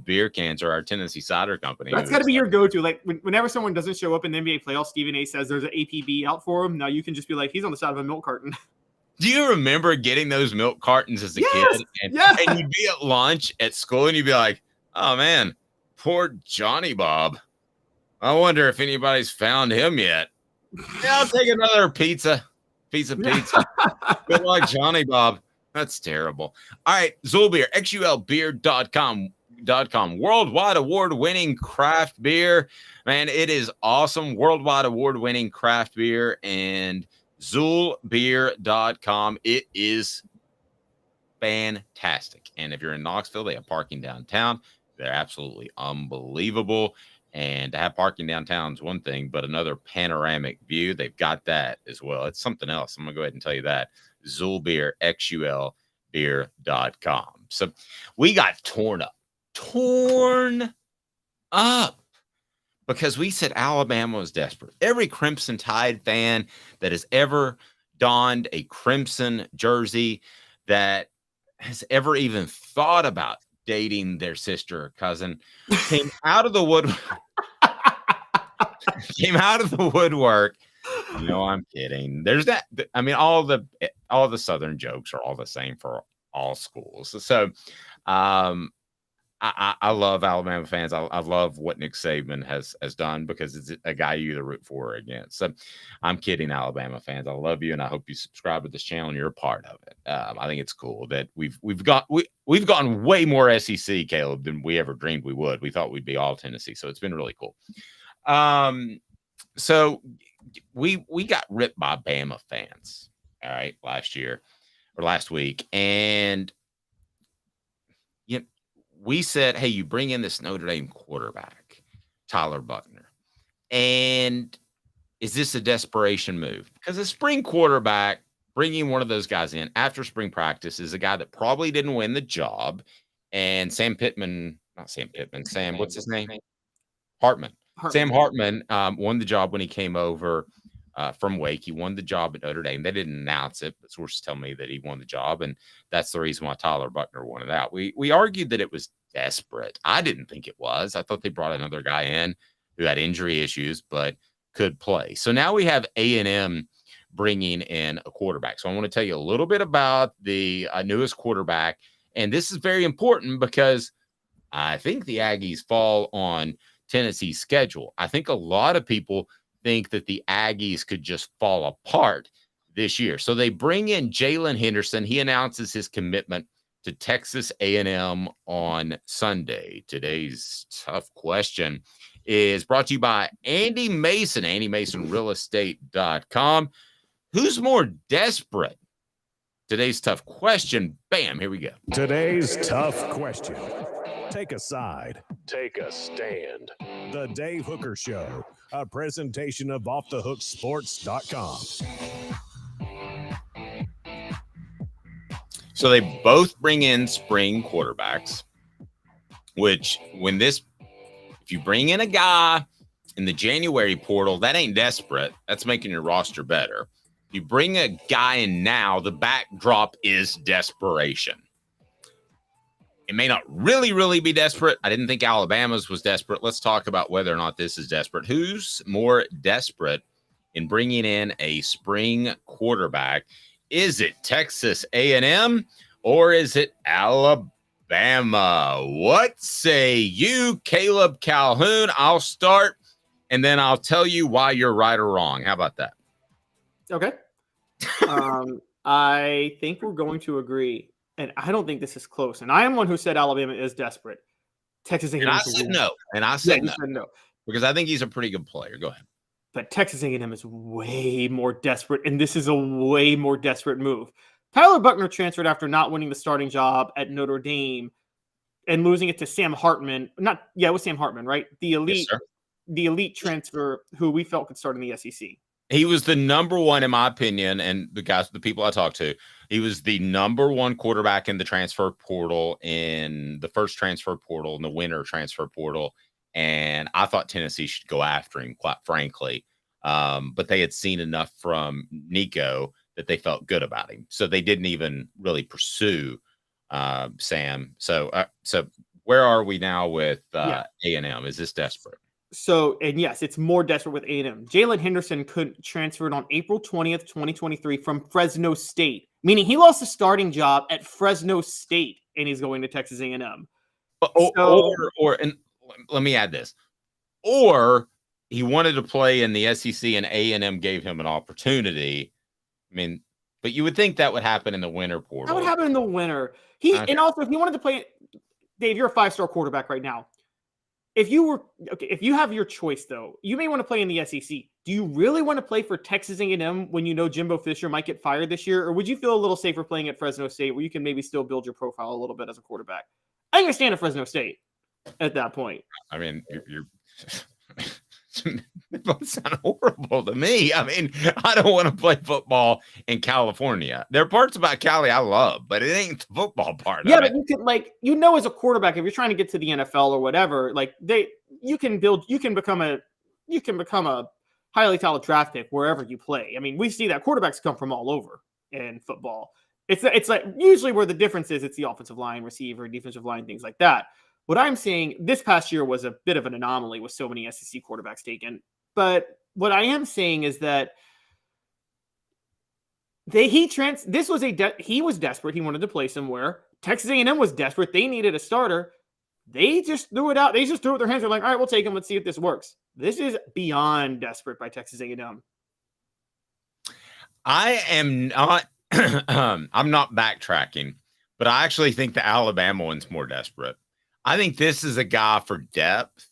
beer cans or our Tennessee Cider Company. That's got to be your go-to. Like whenever someone doesn't show up in the NBA playoffs, Stephen A says there's an APB out for him. Now you can just be like, he's on the side of a milk carton. Do you remember getting those milk cartons as a kid? And you'd be at lunch at school and you'd be like, oh man, poor Johnny Bob. I wonder if anybody's found him yet. Yeah, I'll take another pizza. Good luck, Johnny Bob. That's terrible. All right, Zulbeer, XULbeer.com, worldwide award-winning craft beer. Man, it is awesome. Worldwide award-winning craft beer, and Zulbeer.com. It is fantastic. And if you're in Knoxville, they have parking downtown. They're absolutely unbelievable. And to have parking downtown is one thing, but another panoramic view, they've got that as well. It's something else. I'm going to go ahead and tell you that. Zulbeer, XULbeer.com. So we got torn up because we said Alabama was desperate. Every Crimson Tide fan that has ever donned a Crimson jersey, that has ever even thought about dating their sister or cousin, came out of the woodwork. No, I'm kidding. There's that. I mean, all the Southern jokes are all the same for all schools. So, I love Alabama fans. I love what Nick Saban has done because it's a guy you either root for or against. So I'm kidding, Alabama fans. I love you, and I hope you subscribe to this channel and you're a part of it. I think it's cool that we've gotten way more SEC, Caleb, than we ever dreamed we would. We thought we'd be all Tennessee, so it's been really cool. So we got ripped by Bama fans, all right, last week, and we said, hey, you bring in this Notre Dame quarterback, Tyler Buchner. And is this a desperation move? Because a spring quarterback, bringing one of those guys in after spring practice is a guy that probably didn't win the job. And Sam, what's his name? Hartman. Sam Hartman won the job when he came over from Wake. He won the job at Notre Dame. They didn't announce it, but sources tell me that he won the job, and that's the reason why Tyler Buchner won it out. We argued that it was desperate. I didn't think it was. I thought they brought another guy in who had injury issues but could play. So now we have A&M bringing in a quarterback. So I want to tell you a little bit about the newest quarterback, and this is very important because I think the Aggies fall on Tennessee's schedule. I think a lot of people think that the Aggies could just fall apart this year. So they bring in Jalen Henderson. He announces his commitment to Texas A&M on Sunday. Today's tough question is brought to you by Andy Mason, AndyMasonRealEstate.com. Who's more desperate? Today's tough question. Bam, here we go. Today's tough question. Take a side. Take a stand. The Dave Hooker Show, a presentation of offthehooksports.com. So they both bring in spring quarterbacks, which if you bring in a guy in the January portal, that ain't desperate. That's making your roster better. If you bring a guy in now, the backdrop is desperation. It may not really be desperate. I didn't think Alabama's was desperate. Let's talk about whether or not this is desperate. Who's more desperate in bringing in a spring quarterback? Is it Texas A&M or is it Alabama? What say you, Caleb Calhoun? I'll start, and then I'll tell you why you're right or wrong. How about that? Okay. I think we're going to agree, and I don't think this is close. And I am one who said Alabama is desperate. Texas A&M. And I said no. And I said no because I think he's a pretty good player. Go ahead. But Texas A&M is way more desperate, and this is a way more desperate move. Tyler Buchner transferred after not winning the starting job at Notre Dame and losing it to Sam Hartman. It was Sam Hartman, right? The elite transfer who we felt could start in the SEC. He was the number one, in my opinion, and the people I talked to, he was the number one quarterback in the transfer portal, in the first transfer portal, in the winter transfer portal. And I thought Tennessee should go after him, quite frankly. But they had seen enough from Nico that they felt good about him. So they didn't even really pursue Sam. So where are we now with A&M? Is this desperate? So, and yes, it's more desperate with A&M. Jalen Henderson transferred on April 20th, 2023 from Fresno State, meaning he lost the starting job at Fresno State, and he's going to Texas A&M. And let me add this. Or he wanted to play in the SEC and A&M gave him an opportunity. I mean, but you would think that would happen in the winter portal. That would happen in the winter. And also, if he wanted to play, Dave, you're a 5-star quarterback right now. If you have your choice, though, you may want to play in the SEC. Do you really want to play for Texas A&M when you know Jimbo Fisher might get fired this year? Or would you feel a little safer playing at Fresno State where you can maybe still build your profile a little bit as a quarterback? I understand at Fresno State at that point. I mean, you're it both sound horrible to me. I mean, I don't want to play football in California. There are parts about Cali I love, but it ain't the football part. Yeah, but you can as a quarterback, if you're trying to get to the NFL or whatever, you can become a highly talented draft pick wherever you play. I mean, we see that quarterbacks come from all over in football. It's like usually where the difference is, it's the offensive line, receiver, defensive line, things like that. What I'm saying, this past year was a bit of an anomaly with so many SEC quarterbacks taken. But what I am saying is that he was desperate. He wanted to play somewhere. Texas A&M was desperate. They needed a starter. They just threw it out. They just threw it with their hands. They're like, all right, we'll take him. Let's see if this works. This is beyond desperate by Texas A&M. I am not. I'm not backtracking, but I actually think the Alabama one's more desperate. I think this is a guy for depth,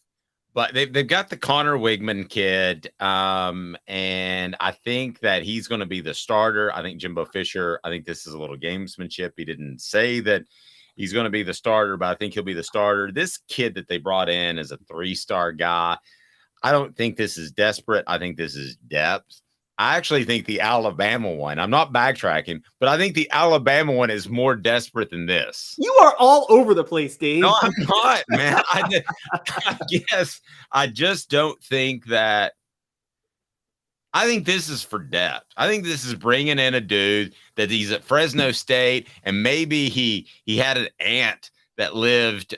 but they've got the Connor Wigman kid, and I think that he's going to be the starter. I think Jimbo Fisher. I think this is a little gamesmanship. He didn't say that he's going to be the starter, but I think he'll be the starter. This kid that they brought in is a 3-star guy. I don't think this is desperate. I think this is depth. I actually think the Alabama one, I'm not backtracking, but I think the Alabama one is more desperate than this. You are all over the place, Dave. No, I'm not, man. I guess I just don't think that. I think this is for depth. I think this is bringing in a dude that he's at Fresno State, and maybe he had an aunt that lived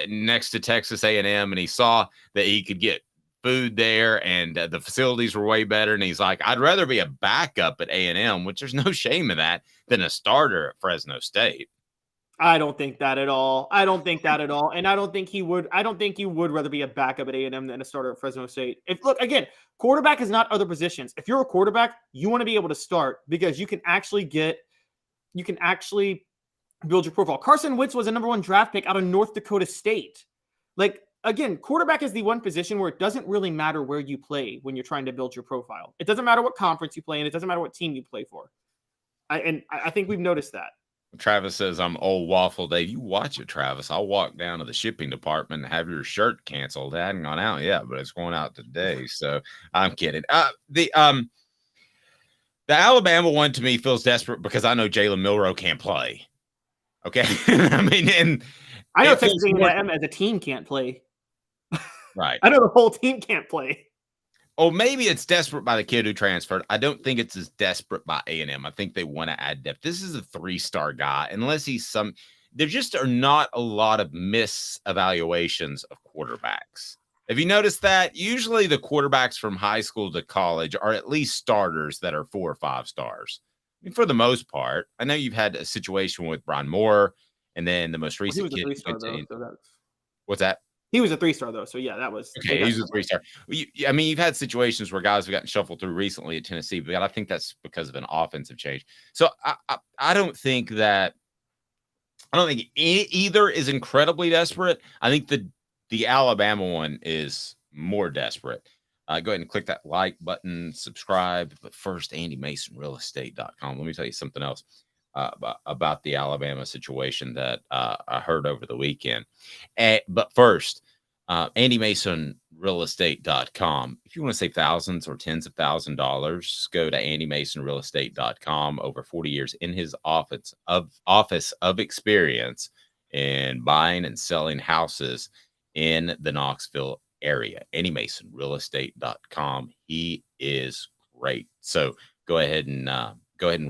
next to Texas A&M, and he saw that he could get food there, and the facilities were way better. And he's like, I'd rather be a backup at A&M, which there's no shame in that, than a starter at Fresno State. I don't think that at all. And I don't think he would. I don't think you would rather be a backup at A&M than a starter at Fresno State. Look, again, quarterback is not other positions. If you're a quarterback, you want to be able to start because you can actually build your profile. Carson Wentz was a number 1 draft pick out of North Dakota State. Again, quarterback is the one position where it doesn't really matter where you play when you're trying to build your profile. It doesn't matter what conference you play in. It doesn't matter what team you play for. I think we've noticed that. Travis says, I'm old Waffle Dave. You watch it, Travis. I'll walk down to the shipping department and have your shirt canceled. It hadn't gone out yet, but it's going out today. So I'm kidding. The Alabama one to me feels desperate because I know Jalen Milroe can't play. Okay. I mean, and I know Texas A&M as a team can't play. Right. I know the whole team can't play. Oh, maybe it's desperate by the kid who transferred. I don't think it's as desperate by A&M. I think they want to add depth. This is a 3-star guy, unless he's there just are not a lot of misevaluations of quarterbacks. Have you noticed that? Usually the quarterbacks from high school to college are at least starters that are 4 or 5 stars. I mean, for the most part. I know you've had a situation with Brian Moore, and then the most recent kid. What's that? He was a 3-star, though. So, yeah, that was. Okay, he was a 3-star. I mean, you've had situations where guys have gotten shuffled through recently at Tennessee, but I think that's because of an offensive change. So, I don't think either is incredibly desperate. I think the Alabama one is more desperate. Go ahead and click that like button, subscribe. But first, AndyMasonRealEstate.com. Let me tell you something else about the Alabama situation that I heard over the weekend. But first, AndyMasonRealEstate.com. If you want to save thousands or tens of $1,000s, go to AndyMasonRealEstate.com. Over 40 years in his office of experience in buying and selling houses in the Knoxville area. AndyMasonRealEstate.com. He is great. So go ahead and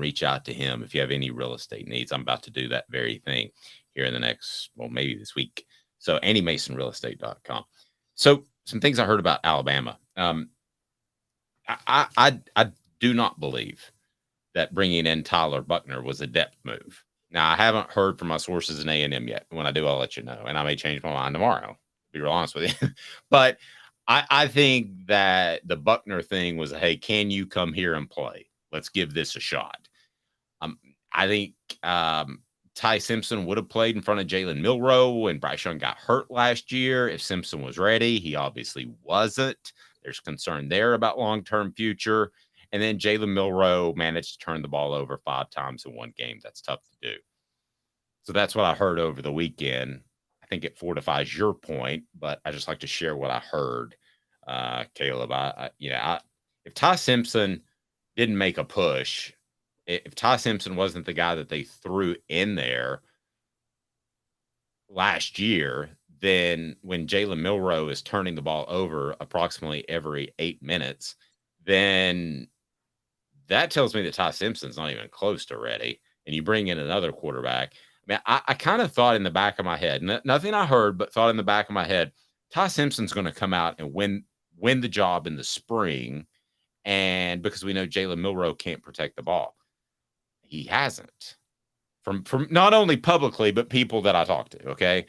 reach out to him if you have any real estate needs. I'm about to do that very thing here in the next, maybe this week. So AndyMasonRealEstate.com. So some things I heard about Alabama. I do not believe that bringing in Tyler Buckner was a depth move. Now, I haven't heard from my sources in A&M yet. When I do, I'll let you know. And I may change my mind tomorrow, to be real honest with you. But I think that the Buckner thing was, hey, can you come here and play? Let's give this a shot. I think Ty Simpson would have played in front of Jalen Milroe, and Bryce Young got hurt last year. If Simpson was ready, he obviously wasn't. There's concern there about long-term future. And then Jalen Milroe managed to turn the ball over 5 times in one game. That's tough to do. So that's what I heard over the weekend. I think it fortifies your point, but I just like to share what I heard, Caleb. If Ty Simpson didn't make a push, if Ty Simpson wasn't the guy that they threw in there last year, then when Jalen Milroe is turning the ball over approximately every 8 minutes, then that tells me that Ty Simpson's not even close to ready. And you bring in another quarterback. I mean, I kind of thought in the back of my head, nothing I heard, but thought in the back of my head, Ty Simpson's going to come out and win the job in the spring. And because we know Jalen Milroe can't protect the ball. He hasn't. From not only publicly, but people that I talk to, okay?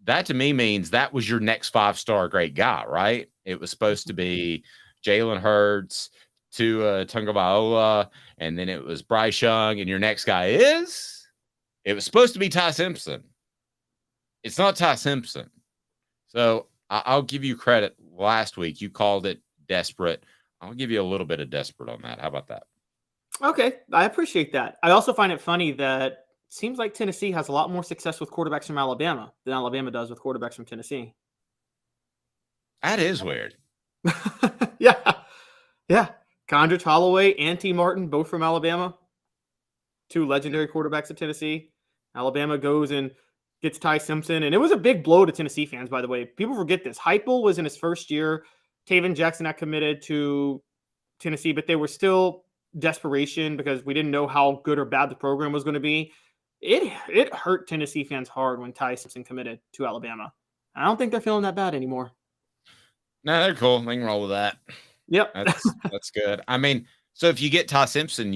that to me means that was your next 5-star great guy, right? It was supposed to be Jalen Hurts, Tua Tagovailoa, and then it was Bryce Young, and your next guy is? It was supposed to be Ty Simpson. It's not Ty Simpson. So I'll give you credit. Last week, you called it desperate. I'll give you a little bit of desperate on that. How about that? Okay, I appreciate that. I also find it funny that it seems like Tennessee has a lot more success with quarterbacks from Alabama than Alabama does with quarterbacks from Tennessee. That is weird. Yeah. Condrich Holloway and T. Martin, both from Alabama. 2 legendary quarterbacks at Tennessee. Alabama goes and gets Ty Simpson. And it was a big blow to Tennessee fans, by the way. People forget this. Heupel was in his first year. Taven Jackson had committed to Tennessee, but they were still desperation because we didn't know how good or bad the program was going to be. It hurt Tennessee fans hard when Ty Simpson committed to Alabama. I don't think they're feeling that bad anymore. No, they're cool. They can roll with that. Yep. That's good. I mean, so if you get Ty Simpson,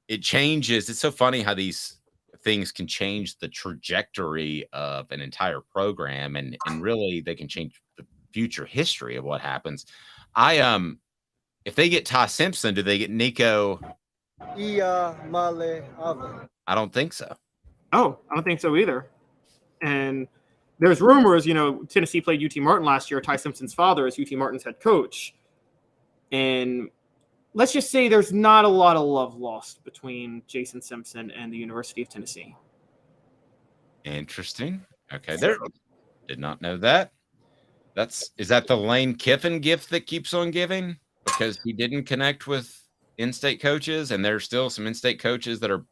it changes. It's so funny how these things can change the trajectory of an entire program, and really they can change the future history of what happens. If they get Ty Simpson, do they get Nico? I don't think so. Oh, I don't think so either. And there's rumors, Tennessee played UT Martin last year. Ty Simpson's father is UT Martin's head coach. And let's just say there's not a lot of love lost between Jason Simpson and the University of Tennessee. Interesting. Okay, did not know that. Is that the Lane Kiffin gift that keeps on giving? Because he didn't connect with in-state coaches, and there's still some in-state coaches that are,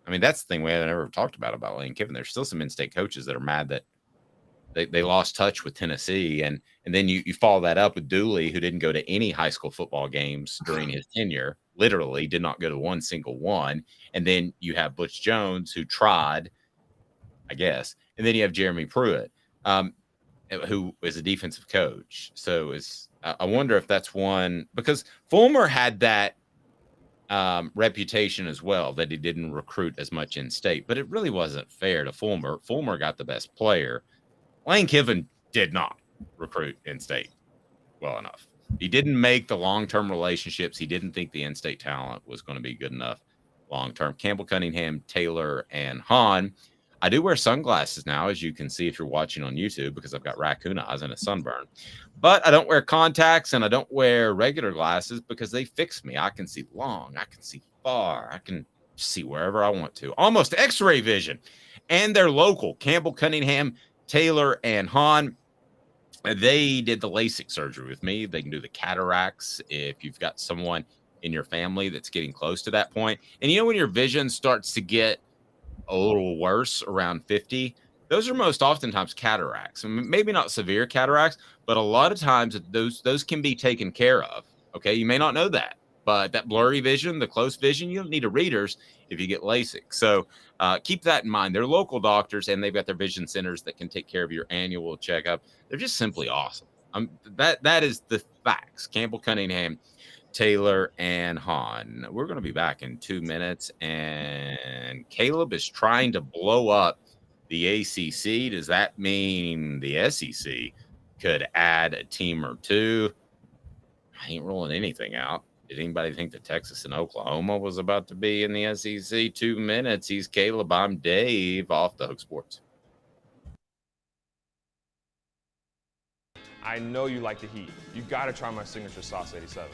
that's the thing we haven't ever talked about Lane Kiffin. There's still some in-state coaches that are mad that they lost touch with Tennessee. And then you follow that up with Dooley, who didn't go to any high school football games during his tenure, literally did not go to one single one. And then you have Butch Jones, who tried, I guess. And then you have Jeremy Pruitt, who is a defensive coach. So I wonder if that's one, because Fulmer had that reputation as well, that he didn't recruit as much in state, but it really wasn't fair to Fulmer. Fulmer got the best player. Lane Kiffin did not recruit in state well enough. He didn't make the long-term relationships. He didn't think the in-state talent was going to be good enough long-term. Campbell, Cunningham, Taylor, and Hahn. I do wear sunglasses now, as you can see if you're watching on YouTube, because I've got raccoon eyes and a sunburn. But I don't wear contacts and I don't wear regular glasses because they fix me. I can see long. I can see far. I can see wherever I want to. Almost X-ray vision. And they're local. Campbell, Cunningham, Taylor, and Hahn. They did the LASIK surgery with me. They can do the cataracts if you've got someone in your family that's getting close to that point. And when your vision starts to get a little worse around 50, those are most oftentimes cataracts. Maybe not severe cataracts, but a lot of times those can be taken care of. Okay, you may not know that, but that blurry vision, the close vision, you don't need a readers if you get LASIK. So keep that in mind. They're local doctors, and they've got their vision centers that can take care of your annual checkup. They're just simply awesome. That is the facts. Campbell, Cunningham, Taylor, and Hahn. We're going to be back in 2 minutes, and Caleb is trying to blow up the ACC. Does that mean the SEC could add a team or two? I ain't rolling anything out. Did anybody think that Texas and Oklahoma was about to be in the SEC? 2 minutes. He's Caleb. I'm Dave, Off the Hook Sports. I know you like the heat. You got to try my signature sauce 87.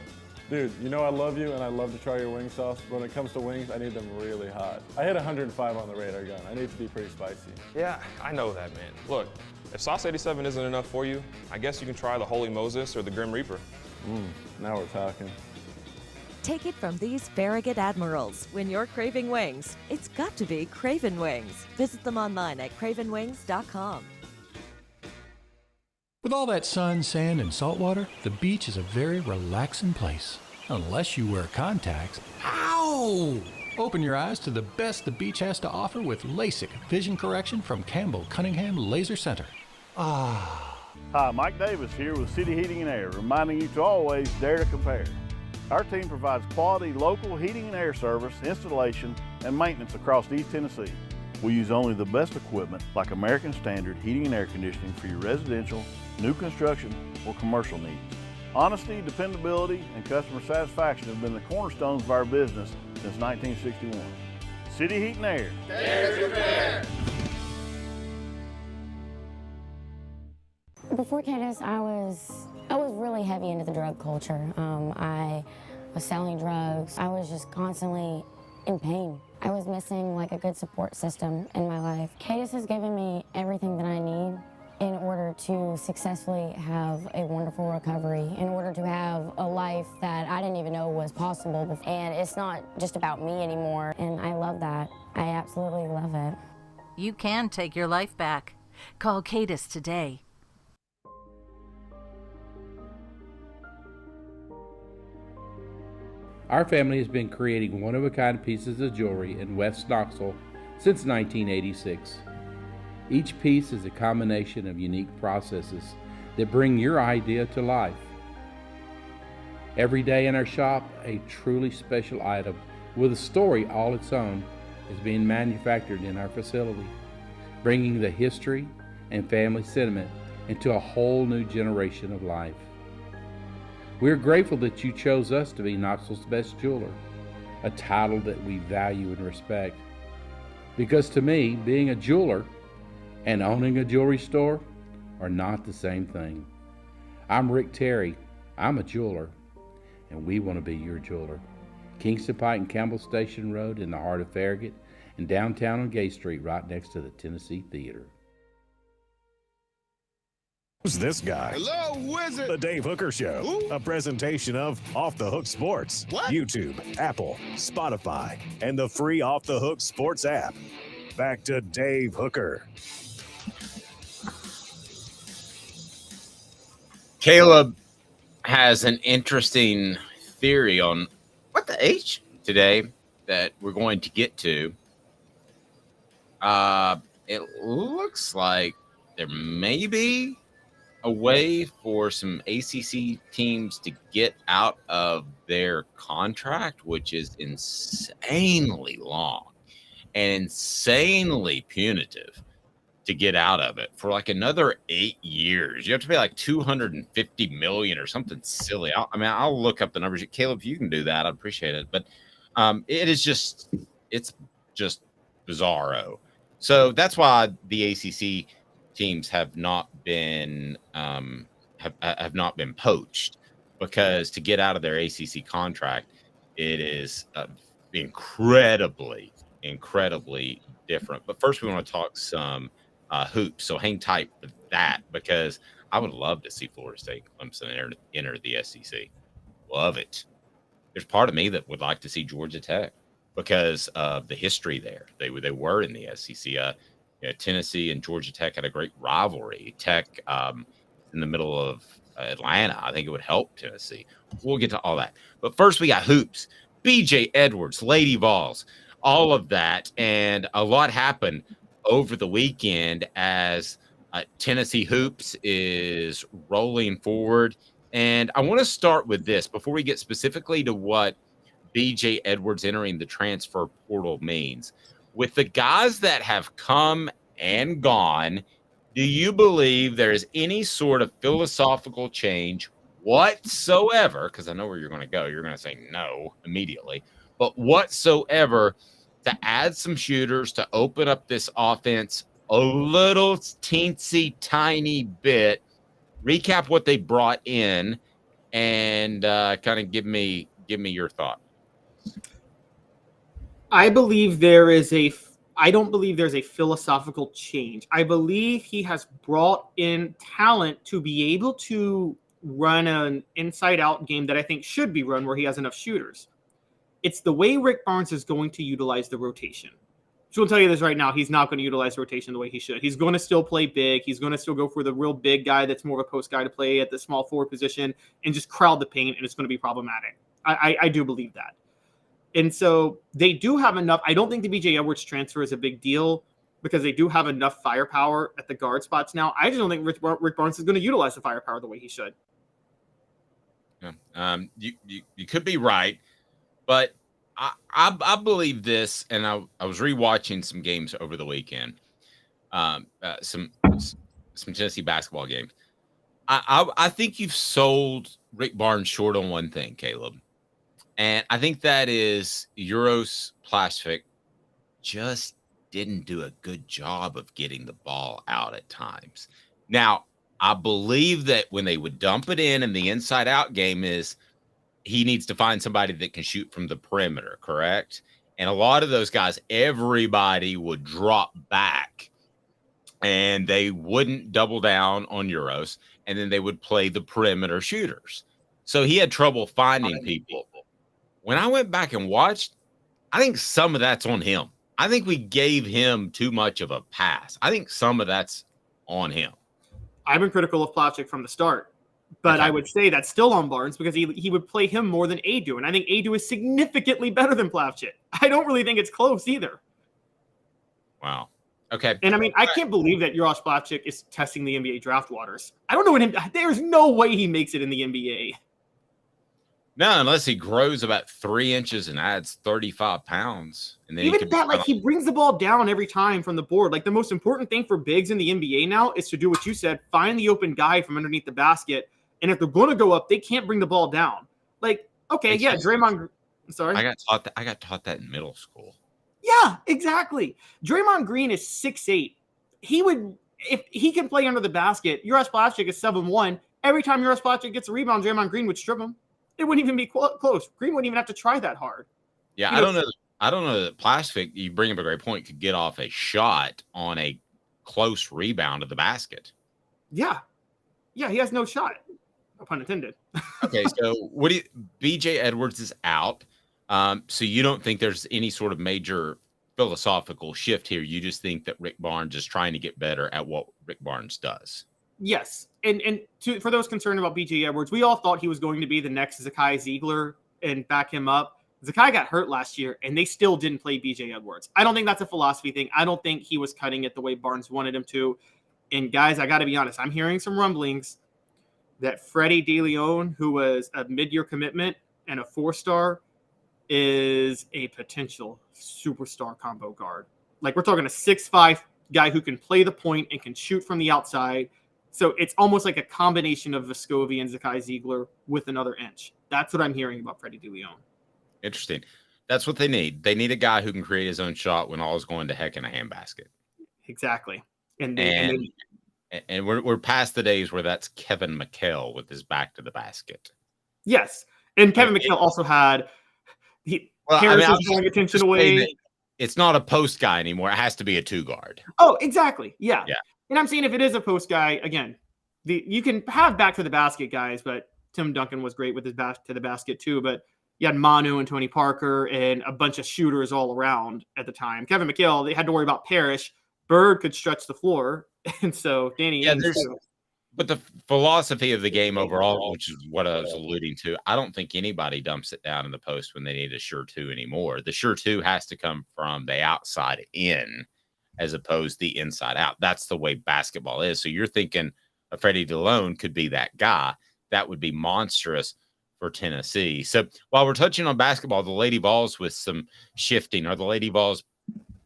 Dude, I love you and I love to try your wing sauce, but when it comes to wings, I need them really hot. I hit 105 on the radar gun. I need it to be pretty spicy. Yeah, I know that, man. Look, if sauce 87 isn't enough for you, I guess you can try the Holy Moses or the Grim Reaper. Now we're talking. Take it from these Farragut admirals. When you're craving wings, it's got to be Craven Wings. Visit them online at cravenwings.com. With all that sun, sand, and salt water, the beach is a very relaxing place. Unless you wear contacts. Ow! Open your eyes to the best the beach has to offer with LASIK vision correction from Campbell Cunningham Laser Center. Hi, Mike Davis here with City Heating and Air, reminding you to always dare to compare. Our team provides quality local heating and air service, installation, and maintenance across East Tennessee. We use only the best equipment like American Standard heating and air conditioning for your residential, new construction, or commercial needs. Honesty, dependability, and customer satisfaction have been the cornerstones of our business since 1961. City Heat and Air. There's your pair. Before Cadis, I was really heavy into the drug culture. I was selling drugs. I was just constantly in pain. I was missing like a good support system in my life. Cadis has given me everything that I need in order to successfully have a wonderful recovery, in order to have a life that I didn't even know was possible. And it's not just about me anymore, and I love that. I absolutely love it. You can take your life back. Call Cadis today. Our family has been creating one-of-a-kind pieces of jewelry in West Knoxville since 1986. Each piece is a combination of unique processes that bring your idea to life. Every day in our shop, a truly special item with a story all its own is being manufactured in our facility, bringing the history and family sentiment into a whole new generation of life. We are grateful that you chose us to be Knoxville's best jeweler, a title that we value and respect. Because to me, being a jeweler and owning a jewelry store are not the same thing. I'm Rick Terry. I'm a jeweler, and we want to be your jeweler. Kingston Pike and Campbell Station Road in the heart of Farragut, and downtown on Gay Street right next to the Tennessee Theater. Who's this guy? Hello, wizard. The Dave Hooker Show, a presentation of Off the Hook Sports. What? YouTube, Apple, Spotify, and the free Off the Hook Sports app. Back to Dave Hooker. Caleb has an interesting theory on what the H today that we're going to get to. It looks like there may be a way for some ACC teams to get out of their contract, which is insanely long and insanely punitive to get out of it for like another 8 years. You have to pay like $250 million or something silly. I'll look up the numbers. Caleb, if you can do that, I'd appreciate it. But it's just bizarro. So that's why the ACC teams have not been have not been poached, because to get out of their ACC contract, it is incredibly different. But first, we want to talk some hoops. So hang tight for that, because I would love to see Florida State and Clemson enter the SEC. Love it. There's part of me that would like to see Georgia Tech because of the history there. They were in the SEC. Tennessee and Georgia Tech had a great rivalry. Tech in the middle of Atlanta. I think it would help Tennessee. We'll get to all that. But first, we got hoops. BJ Edwards, Lady Vols, all of that. And a lot happened over the weekend as Tennessee hoops is rolling forward. And I want to start with this before we get specifically to what BJ Edwards entering the transfer portal means. With the guys that have come and gone, do you believe there is any sort of philosophical change whatsoever? Because I know where you're going to go. You're going to say no immediately. But whatsoever to add some shooters to open up this offense a little teensy tiny bit, recap what they brought in, and kind of give me your thought. I don't believe there's a philosophical change. I believe he has brought in talent to be able to run an inside-out game that I think should be run, where he has enough shooters. It's the way Rick Barnes is going to utilize the rotation. So I'll tell you this right now, he's not going to utilize rotation the way he should. He's going to still play big. He's going to still go for the real big guy that's more of a post guy to play at the small forward position and just crowd the paint, and it's going to be problematic. I do believe that. And so they do have enough. I don't think the BJ Edwards transfer is a big deal because they do have enough firepower at the guard spots now. I just don't think Rick Barnes is going to utilize the firepower the way he should. Yeah. You could be right, but I believe this, and I was rewatching some games over the weekend, some Tennessee basketball games. I think you've sold Rick Barnes short on one thing, Caleb, and I think that is Uros Plastic just didn't do a good job of getting the ball out at times. Now, I believe that when they would dump it in, and the inside out game is he needs to find somebody that can shoot from the perimeter, correct? And a lot of those guys, everybody would drop back and they wouldn't double down on Uros, and then they would play the perimeter shooters. So he had trouble finding people. When I went back and watched, I think some of that's on him. I think we gave him too much of a pass. I think some of that's on him. I've been critical of Plavsic from the start, but I would say that's still on Barnes because he would play him more than Adu, and I think Adu is significantly better than Plavsic. I don't really think it's close either. Wow. Okay. And I mean, I can't believe that Uros Plavsic is testing the NBA draft waters. I don't know what him. There's no way he makes it in the NBA. No, unless he grows about 3 inches and adds 35 pounds. And then even that, like, he brings the ball down every time from the board. Like, the most important thing for bigs in the NBA now is to do what you said, find the open guy from underneath the basket. And if they're going to go up, they can't bring the ball down. Like, okay, yeah, Draymond. Sorry, I got taught that in middle school. Yeah, exactly. Draymond Green is 6'8". He would, if he can play under the basket. Uros Plavsic is 7'1". Every time Uros Plavsic gets a rebound, Draymond Green would strip him. It wouldn't even be close. Green wouldn't even have to try that hard. Yeah, I don't know that Plastic, you bring up a great point, could get off a shot on a close rebound of the basket. Yeah. Yeah, he has no shot. No pun intended. Okay, so BJ Edwards is out. So you don't think there's any sort of major philosophical shift here. You just think that Rick Barnes is trying to get better at what Rick Barnes does. Yes. And for those concerned about BJ Edwards, we all thought he was going to be the next Zakai Ziegler and back him up. Zakai got hurt last year, and they still didn't play BJ Edwards. I don't think that's a philosophy thing. I don't think he was cutting it the way Barnes wanted him to. And, guys, I got to be honest. I'm hearing some rumblings that Freddie DeLeon, who was a mid-year commitment and a 4-star, is a potential superstar combo guard. Like, we're talking a 6'5" guy who can play the point and can shoot from the outside. So it's almost like a combination of Vescovi and Zakai Ziegler with another inch. That's what I'm hearing about Freddie DeLeon. Interesting. That's what they need. They need a guy who can create his own shot when all is going to heck in a handbasket. Exactly. And we're past the days where that's Kevin McHale with his back to the basket. Yes. And Kevin McHale also had drawing attention away. It's not a post guy anymore. It has to be a 2-guard. Oh, exactly. Yeah. Yeah. And I'm saying if it is a post guy, again, you can have back to the basket guys, but Tim Duncan was great with his back to the basket too. But you had Manu and Tony Parker and a bunch of shooters all around at the time. Kevin McHale, they had to worry about Parrish. Bird could stretch the floor. And so Danny. Yeah, but the philosophy of the game overall, which is what I was alluding to, I don't think anybody dumps it down in the post when they need a sure 2 anymore. The sure 2 has to come from the outside in as opposed to the inside out. That's the way basketball is. So you're thinking a Freddie DeLeon could be that guy. That would be monstrous for Tennessee. So while we're touching on basketball, the Lady Vols with some shifting. Are the Lady Vols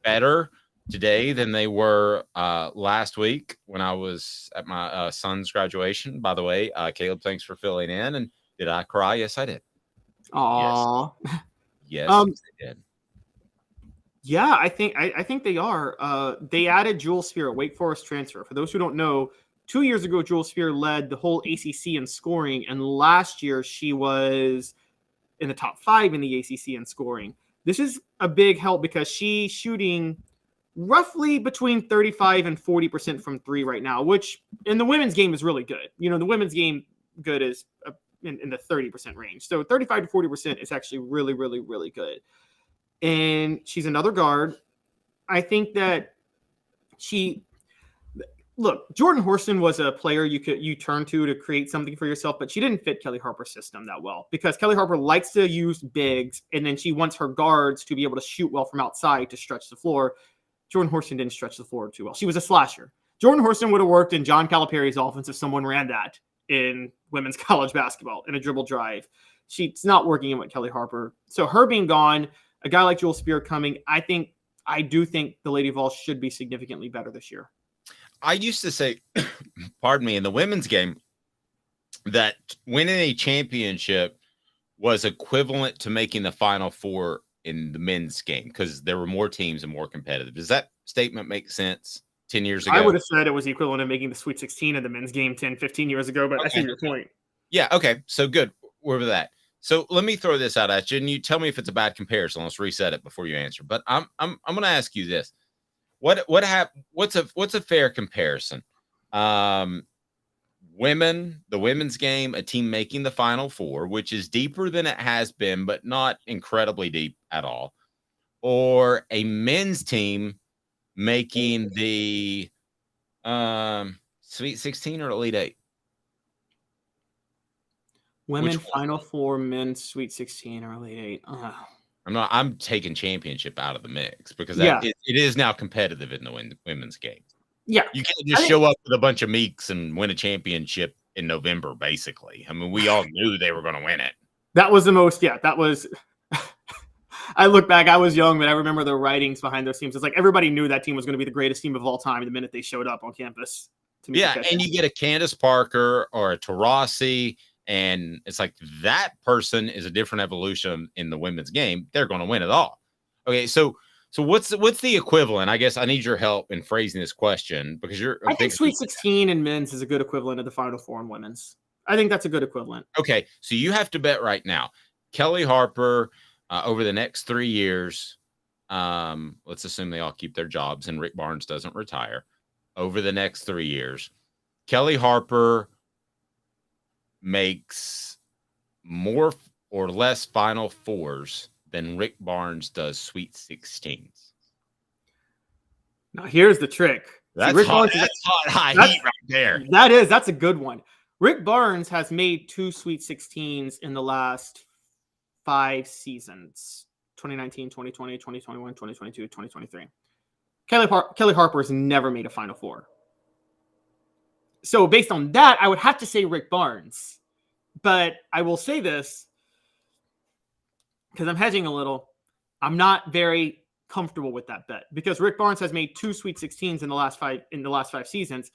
better today than they were last week when I was at my son's graduation? By the way, Caleb, thanks for filling in. And did I cry? Yes, I did. Aww. Yes, I did. Yeah, I think they are. They added Jewel Spear, a Wake Forest transfer. For those who don't know, 2 years ago, Jewel Spear led the whole ACC in scoring, and last year she was in the top 5 in the ACC in scoring. This is a big help because she's shooting roughly between 35 and 40% from 3 right now, which in the women's game is really good. You know, the women's game good is in the 30% range. So 35 to 40% is actually really, really, really good. And she's another guard. I think that Jordan Horston was a player you turn to create something for yourself, but she didn't fit Kelly Harper's system that well because Kelly Harper likes to use bigs, and then she wants her guards to be able to shoot well from outside to stretch the floor. Jordan Horston didn't stretch the floor too well. She was a slasher. Jordan Horston would have worked in John Calipari's offense if someone ran that in women's college basketball in a dribble drive. She's not working in with Kelly Harper. So her being gone – a guy like Joel Spear coming, I do think the Lady Vols should be significantly better this year. I used to say, pardon me, in the women's game, that winning a championship was equivalent to making the Final Four in the men's game because there were more teams and more competitive. Does that statement make sense 10 years ago? I would have said it was equivalent to making the Sweet 16 in the men's game 10, 15 years ago, but I see your point. Yeah, okay. So good. We're with that. So let me throw this out at you, and you tell me if it's a bad comparison. Let's reset it before you answer. But I'm going to ask you this: what's a fair comparison? The women's game, a team making the Final Four, which is deeper than it has been, but not incredibly deep at all, or a men's team making the Sweet 16 or Elite 8? Women Final Four, men's Sweet 16 or Elite 8. I'm taking championship out of the mix because it is now competitive in the women's game. Yeah. You can't just show up with a bunch of meeks and win a championship in November, basically. I mean, we all knew they were going to win it. That was the most, that was. I look back, I was young, but I remember the writings behind those teams. It's like everybody knew that team was going to be the greatest team of all time the minute they showed up on campus. And you get a Candace Parker or a Taurasi, and it's like that person is a different evolution in the women's game. They're going to win it all. Okay, so what's the equivalent? I guess I need your help in phrasing this question because I think Sweet 16 in men's is a good equivalent of the Final Four in women's. I think that's a good equivalent. Okay, so you have to bet right now. Kelly Harper over the next 3 years, let's assume they all keep their jobs and Rick Barnes doesn't retire. Over the next 3 years, Kelly Harper makes more or less Final Fours than Rick Barnes does Sweet 16s. Now, here's the trick. That's hot high heat right there. That's a good one. Rick Barnes has made 2 Sweet 16s in the last 5 seasons. 2019, 2020, 2021, 2022, 2023. Kelly Harper has never made a Final Four. So based on that, I would have to say Rick Barnes. But I will say this, because I'm hedging a little, I'm not very comfortable with that bet. Because Rick Barnes has made 2 Sweet 16s in the last 5 seasons.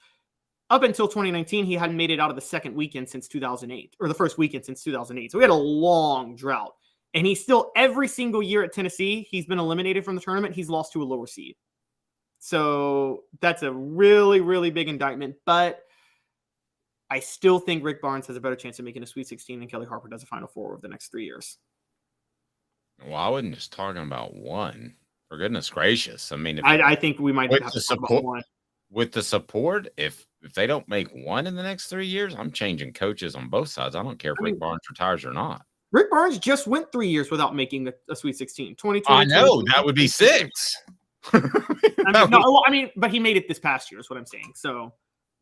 Up until 2019, he hadn't made it out of the second weekend since 2008, or the first weekend since 2008. So we had a long drought. And he's still, every single year at Tennessee, he's been eliminated from the tournament. He's lost to a lower seed. So that's a really, really big indictment. But I still think Rick Barnes has a better chance of making a Sweet 16 than Kelly Harper does a Final Four over the next 3 years. Well, I wasn't just talking about one. For goodness gracious. I mean, I think we might have to talk about one. With the support, if they don't make one in the next 3 years, I'm changing coaches on both sides. I don't care if Rick Barnes retires or not. Rick Barnes just went 3 years without making a Sweet 16. 2020. I know. That would be 6. But he made it this past year is what I'm saying. So,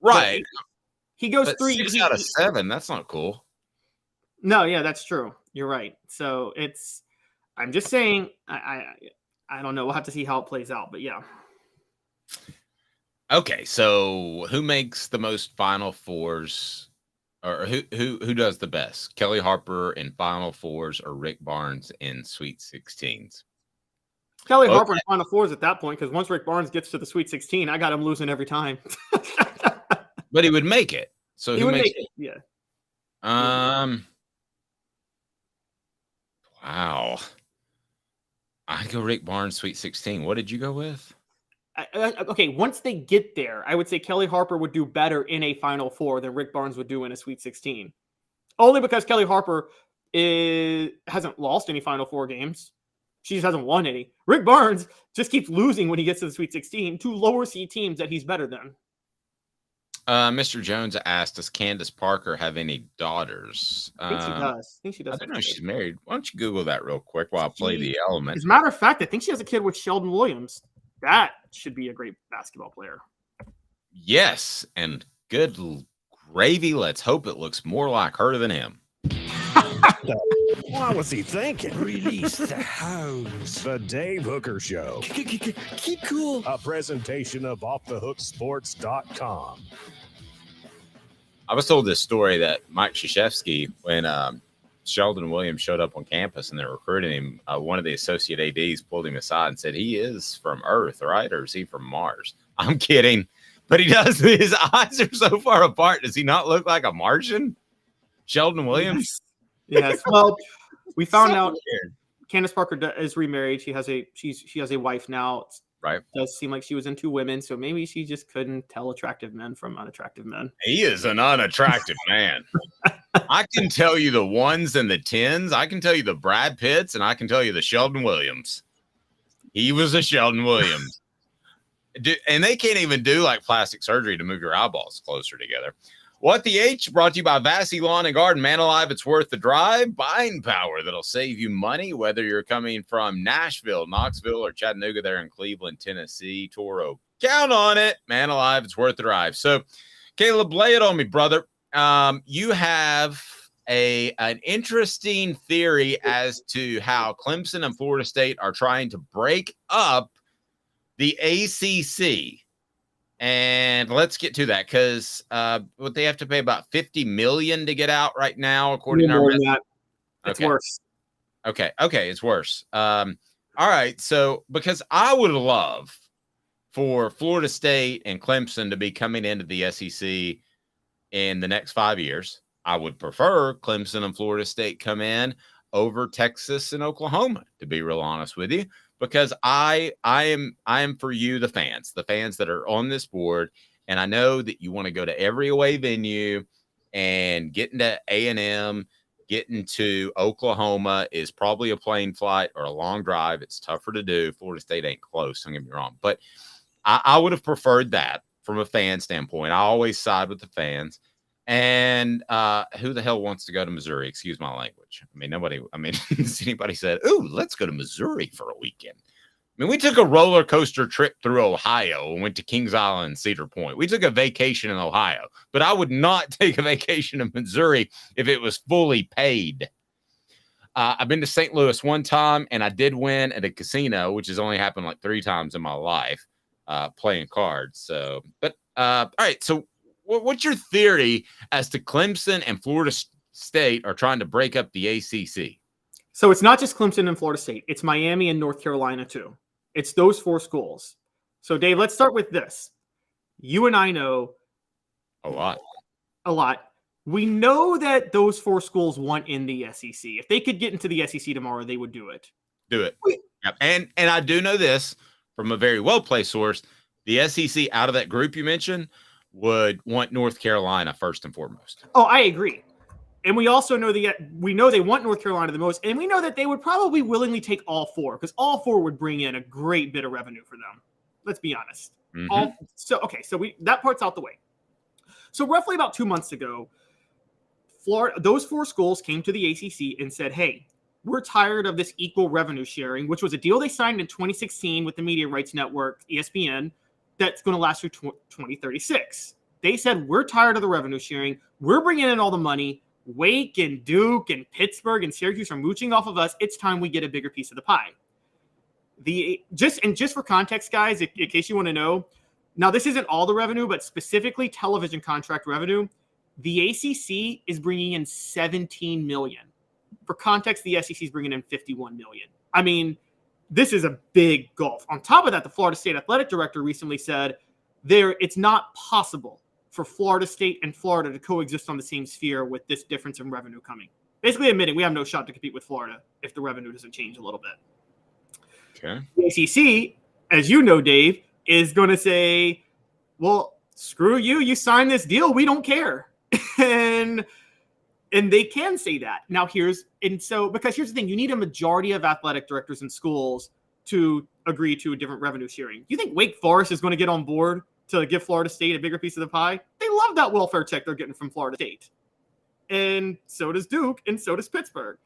right. He goes but 3 6 out of 7. That's not cool. No, yeah, that's true. You're right. So I'm just saying, I don't know. We'll have to see how it plays out, but yeah. Okay, so who makes the most Final Fours, or who does the best? Kelly Harper in Final Fours or Rick Barnes in Sweet 16s? Kelly Harper in Final Fours at that point, because once Rick Barnes gets to the Sweet 16, I got him losing every time. But he would make it. So he would make it. Yeah. Wow. I go Rick Barnes Sweet 16. What did you go with? Okay, once they get there, I would say Kelly Harper would do better in a Final Four than Rick Barnes would do in a Sweet 16. Only because Kelly Harper hasn't lost any Final Four games. She just hasn't won any. Rick Barnes just keeps losing when he gets to the Sweet 16 to lower seed teams that he's better than. Mr. Jones asked, does Candace Parker have any daughters? I think she does. I don't know if she's married. Why don't you Google that real quick while I play the element? As a matter of fact, I think she has a kid with Sheldon Williams. That should be a great basketball player. Yes, and good gravy. Let's hope it looks more like her than him. What was he thinking? Release the hounds. The Dave Hooker Show. Keep cool. A presentation of offthehooksports.com. I was told this story that Mike Krzyzewski, when Sheldon Williams showed up on campus and they're recruiting him, one of the associate ADs pulled him aside and said, he is from Earth, right? Or is he from Mars? I'm kidding. But he does. His eyes are so far apart. Does he not look like a Martian? Sheldon Williams? Yes. Well, we found So out weird. Candace Parker is remarried. She has a wife now. Right. It does seem like she was into women, so maybe she just couldn't tell attractive men from unattractive men. He is an unattractive man. I can tell you the ones and the tens. I can tell you the Brad Pitts, and I can tell you the Sheldon Williams. He was a Sheldon Williams. And they can't even do like plastic surgery to move your eyeballs closer together. What the H brought to you by Vassy Lawn and Garden. Man alive, it's worth the drive. Buying power that'll save you money, whether you're coming from Nashville, Knoxville, or Chattanooga there in Cleveland, Tennessee, Toro. Count on it. Man alive, it's worth the drive. So, Caleb, lay it on me, brother. You have an interesting theory as to how Clemson and Florida State are trying to break up the ACC. And let's get to that because what they have to pay about $50 million to get out right now, according to our It's worse. Okay, it's worse. All right, so because I would love for Florida State and Clemson to be coming into the SEC in the next 5 years. I would prefer Clemson and Florida State come in over Texas and Oklahoma, to be real honest with you. Because I am for you, the fans that are on this board, and I know that you want to go to every away venue and get into A&M, getting to Oklahoma is probably a plane flight or a long drive. It's tougher to do. Florida State ain't close, don't get me wrong. But I would have preferred that from a fan standpoint. I always side with the fans. And who the hell wants to go to Missouri? Excuse my language. I mean, nobody. I mean, has anybody said, "Ooh, let's go to Missouri for a weekend"? I mean, we took a roller coaster trip through Ohio and went to Kings Island and Cedar Point. We took a vacation in Ohio, but I would not take a vacation in Missouri if it was fully paid. I've been to St. Louis one time, and I did win at a casino, which has only happened like 3 times in my life, playing cards. So, but all right, so. What's your theory as to Clemson and Florida State are trying to break up the ACC? So it's not just Clemson and Florida State. It's Miami and North Carolina, too. It's those 4 schools. So, Dave, let's start with this. You and I know a lot. We know that those 4 schools want in the SEC. If they could get into the SEC tomorrow, they would do it. Yep. And I do know this from a very well-placed source. The SEC out of that group you mentioned would want North Carolina first and foremost. Oh, I agree. And we also know they want North Carolina the most, and we know that they would probably willingly take all 4 because all 4 would bring in a great bit of revenue for them. Let's be honest. Mm-hmm. So that part's out the way. So roughly about 2 months ago, those 4 schools came to the ACC and said, "Hey, we're tired of this equal revenue sharing," which was a deal they signed in 2016 with the Media Rights Network, ESPN. That's going to last through 2036. They said, we're tired of the revenue sharing. We're bringing in all the money. Wake and Duke and Pittsburgh and Syracuse are mooching off of us. It's time we get a bigger piece of the pie. Just for context, guys, in case you want to know, now this isn't all the revenue, but specifically television contract revenue. The ACC is bringing in $17 million. For context, the SEC is bringing in $51 million. I mean, this is a big gulf. On top of that, the Florida State athletic director recently said it's not possible for Florida State and Florida to coexist on the same sphere with this difference in revenue coming. Basically admitting we have no shot to compete with Florida if the revenue doesn't change a little bit. Okay. The ACC, as you know, Dave, is going to say, well, screw you. You signed this deal. We don't care. And they can say that. Now because here's the thing, you need a majority of athletic directors in schools to agree to a different revenue sharing. You think Wake Forest is going to get on board to give Florida State a bigger piece of the pie? They love that welfare check they're getting from Florida State. And so does Duke, and so does Pittsburgh.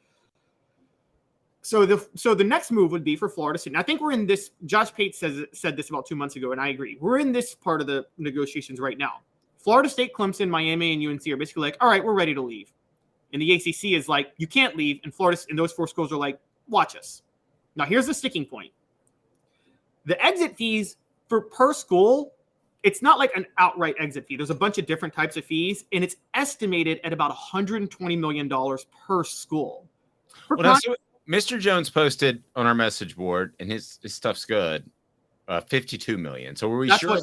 So the next move would be for Florida State. And I think we're in this, Josh Pate said this about 2 months ago, and I agree. We're in this part of the negotiations right now. Florida State, Clemson, Miami, and UNC are basically like, all right, we're ready to leave. And the ACC is like, you can't leave. And Florida and those 4 schools are like, watch us. Now, here's the sticking point. The exit fees per school It's not like an outright exit fee. There's a bunch of different types of fees, and it's estimated at about $120 million per school. Mr. Jones posted on our message board, and his stuff's good. $52 million. So were we sure?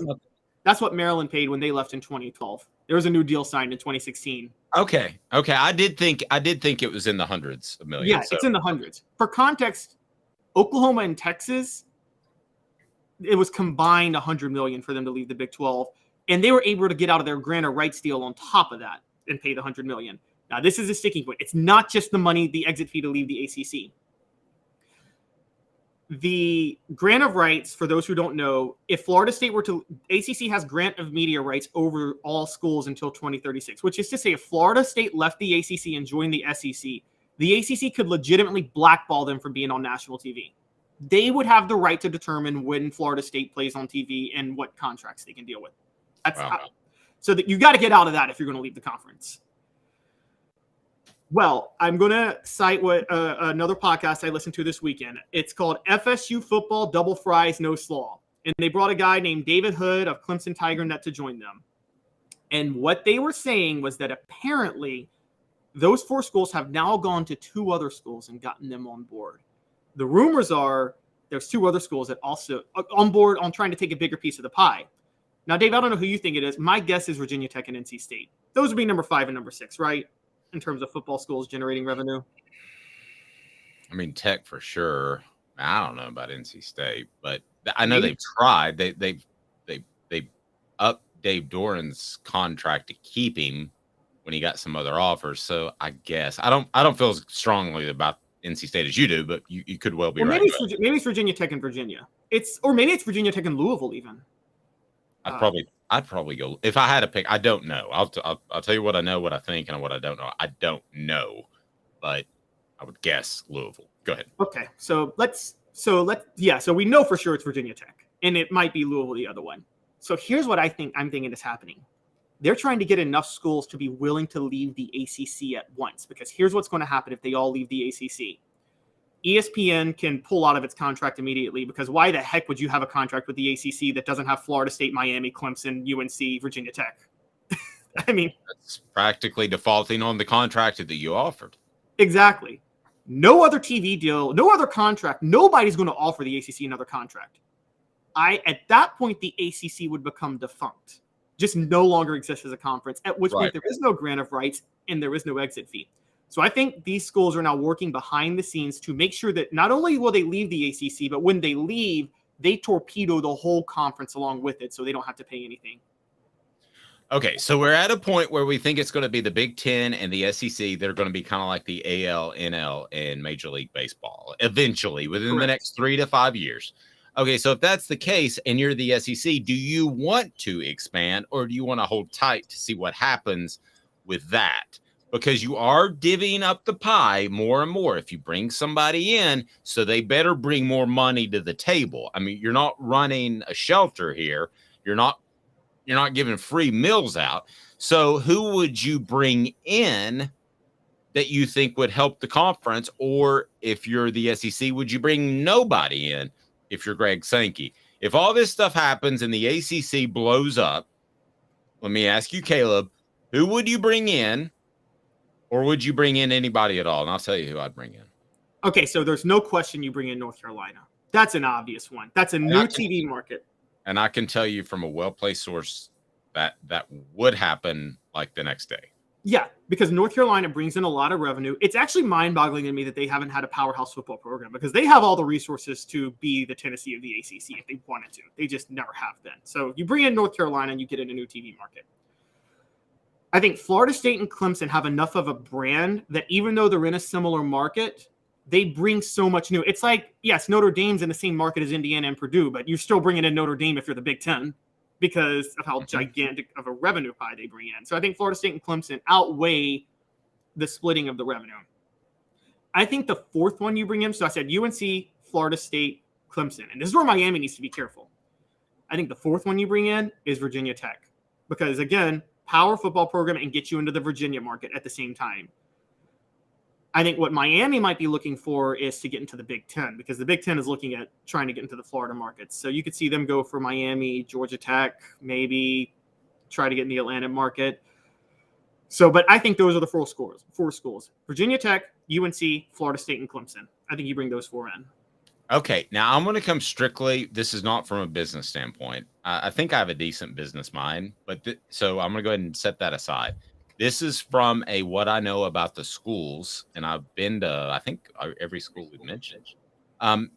That's what Maryland paid when they left in 2012. There was a new deal signed in 2016. Okay. I did think it was in the hundreds of millions. Yeah, it's in the hundreds. For context, Oklahoma and Texas, it was combined $100 million for them to leave the Big 12, and they were able to get out of their grantor rights deal on top of that and pay the $100 million. Now, this is a sticking point. It's not just the money, the exit fee to leave the ACC. The grant of rights, for those who don't know, if Florida State were to, ACC has grant of media rights over all schools until 2036, which is to say if Florida State left the ACC and joined the SEC, the ACC could legitimately blackball them from being on national TV. They would have the right to determine when Florida State plays on TV and what contracts they can deal with. So that you got to get out of that if you're going to leave the conference. Well, I'm going to cite what another podcast I listened to this weekend. It's called FSU Football Double Fries No Slaw. And they brought a guy named David Hood of Clemson Tiger Net to join them. And what they were saying was that apparently those 4 schools have now gone to 2 other schools and gotten them on board. The rumors are there's 2 other schools that also on board on trying to take a bigger piece of the pie. Now, Dave, I don't know who you think it is. My guess is Virginia Tech and NC State. Those would be number 5 and number 6, right? In terms of football schools generating revenue. I mean, Tech for sure. I don't know about NC State, but I know they've tried. They upped Dave Doran's contract to keep him when he got some other offers. So I guess I don't feel as strongly about NC State as you do, but you could well be right. Maybe it's Virginia Tech and Virginia. Maybe it's Virginia Tech and Louisville even. I'd probably go if I had to pick. I don't know. I'll tell you what I know, what I think, and what I don't know. I don't know, but I would guess Louisville. Go ahead. Okay, so we know for sure it's Virginia Tech, and it might be Louisville the other one. So here's what I'm thinking is happening. They're trying to get enough schools to be willing to leave the ACC at once, because here's what's going to happen if they all leave the ACC. ESPN can pull out of its contract immediately, because why the heck would you have a contract with the ACC that doesn't have Florida State, Miami, Clemson, UNC, Virginia Tech? I mean, that's practically defaulting on the contract that you offered. Exactly. No other TV deal, no other contract. Nobody's going to offer the ACC another contract. At that point, the ACC would become defunct, just no longer exist as a conference, at which point there is no grant of rights and there is no exit fee. So I think these schools are now working behind the scenes to make sure that not only will they leave the ACC, but when they leave, they torpedo the whole conference along with it so they don't have to pay anything. Okay, so we're at a point where we think it's going to be the Big Ten and the SEC. They're going to be kind of like the AL, NL, and Major League Baseball eventually within the next 3 to 5 years. Okay, so if that's the case and you're the SEC, do you want to expand or do you want to hold tight to see what happens with that? Because you are divvying up the pie more and more. If you bring somebody in, so they better bring more money to the table. I mean, you're not running a shelter here. You're not giving free meals out. So who would you bring in that you think would help the conference? Or if you're the SEC, would you bring nobody in if you're Greg Sankey? If all this stuff happens and the ACC blows up, let me ask you, Caleb, who would you bring in? Or would you bring in anybody at all? And I'll tell you who I'd bring in. Okay, so there's no question you bring in North Carolina. That's an obvious one. That's a new TV market. And I can tell you from a well-placed source that would happen like the next day. Yeah, because North Carolina brings in a lot of revenue. It's actually mind-boggling to me that they haven't had a powerhouse football program, because they have all the resources to be the Tennessee of the ACC if they wanted to. They just never have been. So you bring in North Carolina and you get in a new TV market. I think Florida State and Clemson have enough of a brand that even though they're in a similar market, they bring so much new. It's like, yes, Notre Dame's in the same market as Indiana and Purdue, but you're still bringing in Notre Dame if you're the Big Ten because of how gigantic of a revenue pie they bring in. So I think Florida State and Clemson outweigh the splitting of the revenue. I think the fourth one you bring in, so I said UNC, Florida State, Clemson, and this is where Miami needs to be careful. I think the fourth one you bring in is Virginia Tech because, again, power football program and get you into the Virginia market at the same time. I think what Miami might be looking for is to get into the Big Ten, because the Big Ten is looking at trying to get into the Florida markets. So you could see them go for Miami, Georgia Tech, maybe try to get in the Atlanta market. So, but I think those are the four schools: Virginia Tech, UNC, Florida State, and Clemson. I think you bring those four in. Okay, now I'm going to come strictly. This is not from a business standpoint. I think I have a decent business mind, but so I'm going to go ahead and set that aside. This is from a what I know about the schools, and I've been to, I think, every school we've mentioned.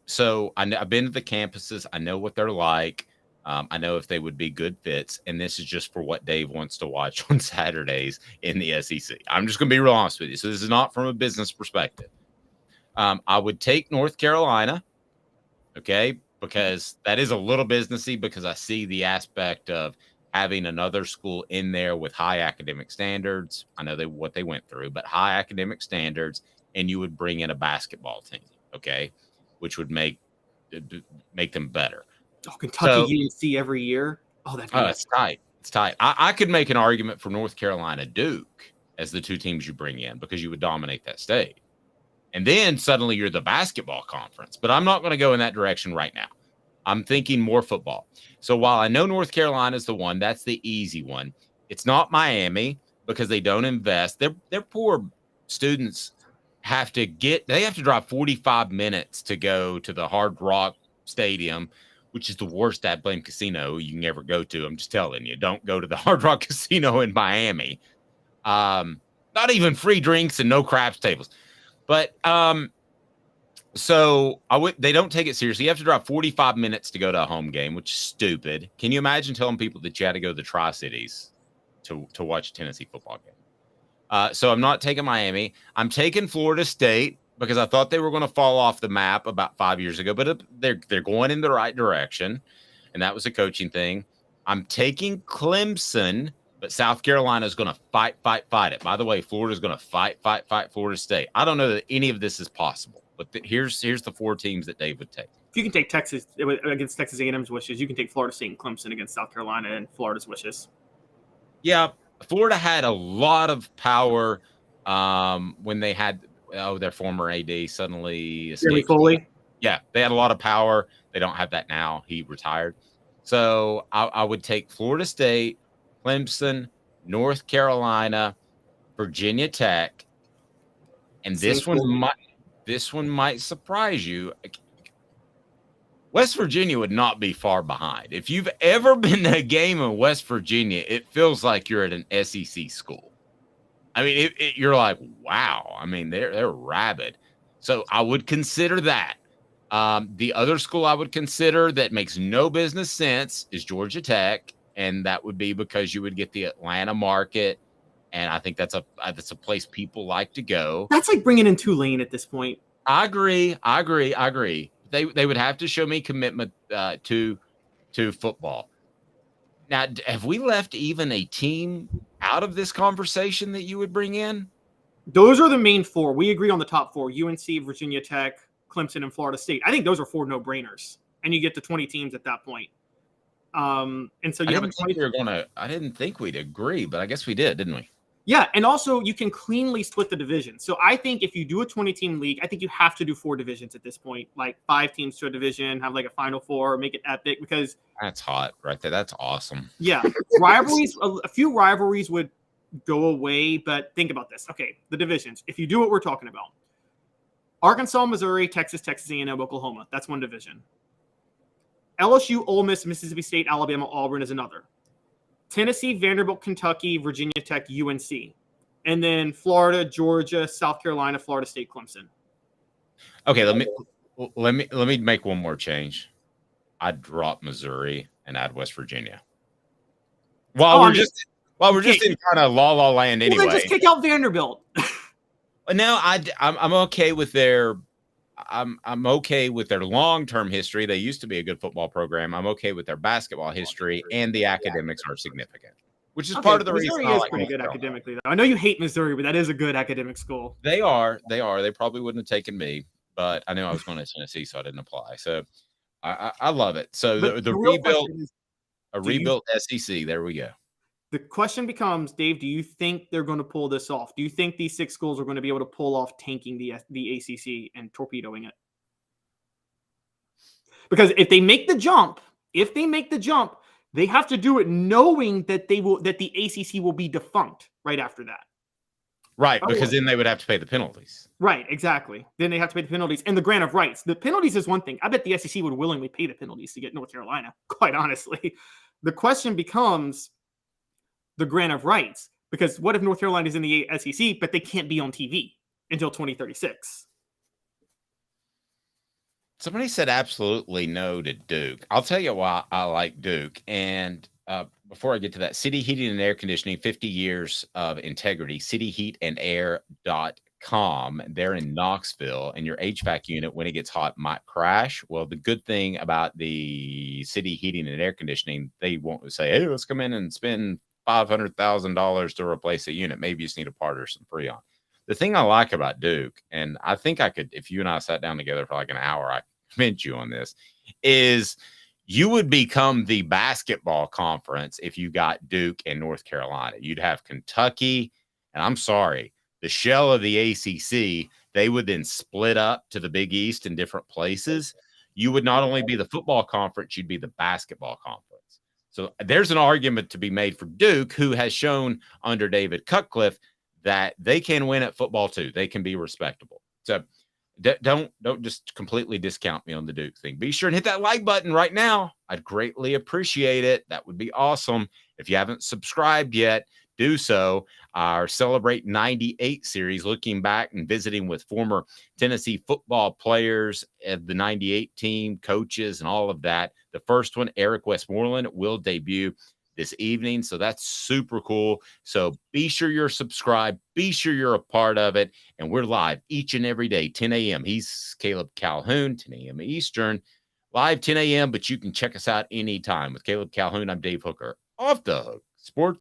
So I've been to the campuses. I know what they're like. I know if they would be good fits, and this is just for what Dave wants to watch on Saturdays in the SEC. I'm just going to be real honest with you. So this is not from a business perspective. I would take North Carolina, okay, because that is a little businessy, because I see the aspect of having another school in there with high academic standards. I know what they went through, but high academic standards, and you would bring in a basketball team, okay, which would make them better. Oh, Kentucky, UNC every year. Oh, it's tight. It's tight. I could make an argument for North Carolina, Duke as the two teams you bring in, because you would dominate that state. And then suddenly you're the basketball conference. But I'm not going to go in that direction right now. I'm thinking more football. So while I know North Carolina is the one, that's the easy one. It's not Miami, because they don't invest. Their poor students have to drive 45 minutes to go to the Hard Rock Stadium, which is the worst at-blame casino you can ever go to. I'm just telling you, don't go to the Hard Rock Casino in Miami. Not even free drinks and no craps tables. But so they don't take it seriously. You have to drive 45 minutes to go to a home game, which is stupid. Can you imagine telling people that you had to go to the Tri-Cities to watch a Tennessee football game? So I'm not taking Miami. I'm taking Florida State, because I thought they were going to fall off the map about 5 years ago, but they're going in the right direction, and that was a coaching thing. I'm taking Clemson, but South Carolina is going to fight it. By the way, Florida is going to fight Florida State. I don't know that any of this is possible, but here's the four teams that Dave would take. If you can take Texas against Texas A&M's wishes, you can take Florida State and Clemson against South Carolina and Florida's wishes. Yeah, Florida had a lot of power when they had their former AD suddenly escaped. Foley. Yeah, they had a lot of power. They don't have that now. He retired. So I would take Florida State, Clemson, North Carolina, Virginia Tech, and this one might surprise you. West Virginia would not be far behind. If you've ever been to a game in West Virginia, it feels like you're at an SEC school. I mean, you're like, wow. I mean, they're rabid. So I would consider that. The other school I would consider that makes no business sense is Georgia Tech, and that would be because you would get the Atlanta market, and I think that's a place people like to go. That's like bringing in Tulane at this point. I agree. They would have to show me commitment to football. Now, have we left even a team out of this conversation that you would bring in? Those are the main four. We agree on the top four: UNC, Virginia Tech, Clemson, and Florida State. I think those are four no-brainers, and you get to 20 teams at that point. And so you have a 20. I didn't think we'd agree, but I guess we did, didn't we? Yeah, and also you can cleanly split the division. So I think if you do a 20-team league, I think you have to do 4 divisions at this point, like 5 teams to a division, have like a Final Four, make it epic, because that's hot right there. That's awesome. Yeah, rivalries. A few rivalries would go away, but think about this. Okay, the divisions. If you do what we're talking about, Arkansas, Missouri, Texas, Texas A&M, Oklahoma. That's one division. LSU, Ole Miss, Mississippi State, Alabama, Auburn is another. Tennessee, Vanderbilt, Kentucky, Virginia Tech, UNC. And then Florida, Georgia, South Carolina, Florida State, Clemson. Okay, let me make one more change. I'd drop Missouri and add West Virginia. While we're just in kind of la land anyway. Well, then just kick out Vanderbilt. No, I'm okay with their I'm okay with their long-term history. They used to be a good football program. I'm okay with their basketball history, and the academics are significant, which is part of the Missouri reason. Missouri is pretty good academically, though. I know you hate Missouri, but that is a good academic school. They are. They probably wouldn't have taken me, but I knew I was going to Tennessee, so I didn't apply. So I love it. So the rebuilt SEC. There we go. The question becomes, Dave, do you think they're going to pull this off? Do you think these 6 schools are going to be able to pull off tanking the ACC and torpedoing it? Because if they make the jump, they have to do it knowing that the ACC will be defunct right after that. Right, because then they would have to pay the penalties. Right, exactly. Then they have to pay the penalties and the grant of rights. The penalties is one thing. I bet the SEC would willingly pay the penalties to get North Carolina, quite honestly. The question becomes the grant of rights, because what if North Carolina is in the SEC, but they can't be on TV until 2036? Somebody said absolutely no to Duke. I'll tell you why I like Duke. And before I get to that, City Heating and Air Conditioning, 50 years of integrity, cityheatandair.com. They're in Knoxville, and your HVAC unit, when it gets hot, might crash. Well, the good thing about the City Heating and Air Conditioning, they won't say, hey, let's come in and spend $500,000 to replace a unit. Maybe you just need a part or some Freon. The thing I like about Duke, and I think I could, if you and I sat down together for like an hour, I convince you on this, is you would become the basketball conference if you got Duke and North Carolina. You'd have Kentucky, and I'm sorry, the shell of the ACC, they would then split up to the Big East in different places. You would not only be the football conference, you'd be the basketball conference. So there's an argument to be made for Duke, who has shown under David Cutcliffe that they can win at football too. They can be respectable. So don't just completely discount me on the Duke thing. Be sure and hit that like button right now. I'd greatly appreciate it. That would be awesome. If you haven't subscribed yet, do so. Our Celebrate 98 series, looking back and visiting with former Tennessee football players of the 98 team, coaches, and all of that. The first one, Eric Westmoreland, will debut this evening. So that's super cool. So be sure you're subscribed. Be sure you're a part of it. And we're live each and every day, 10 a.m. He's Caleb Calhoun, 10 a.m. Eastern, live 10 a.m. But you can check us out anytime. With Caleb Calhoun, I'm Dave Hooker. Off the Hook Sports.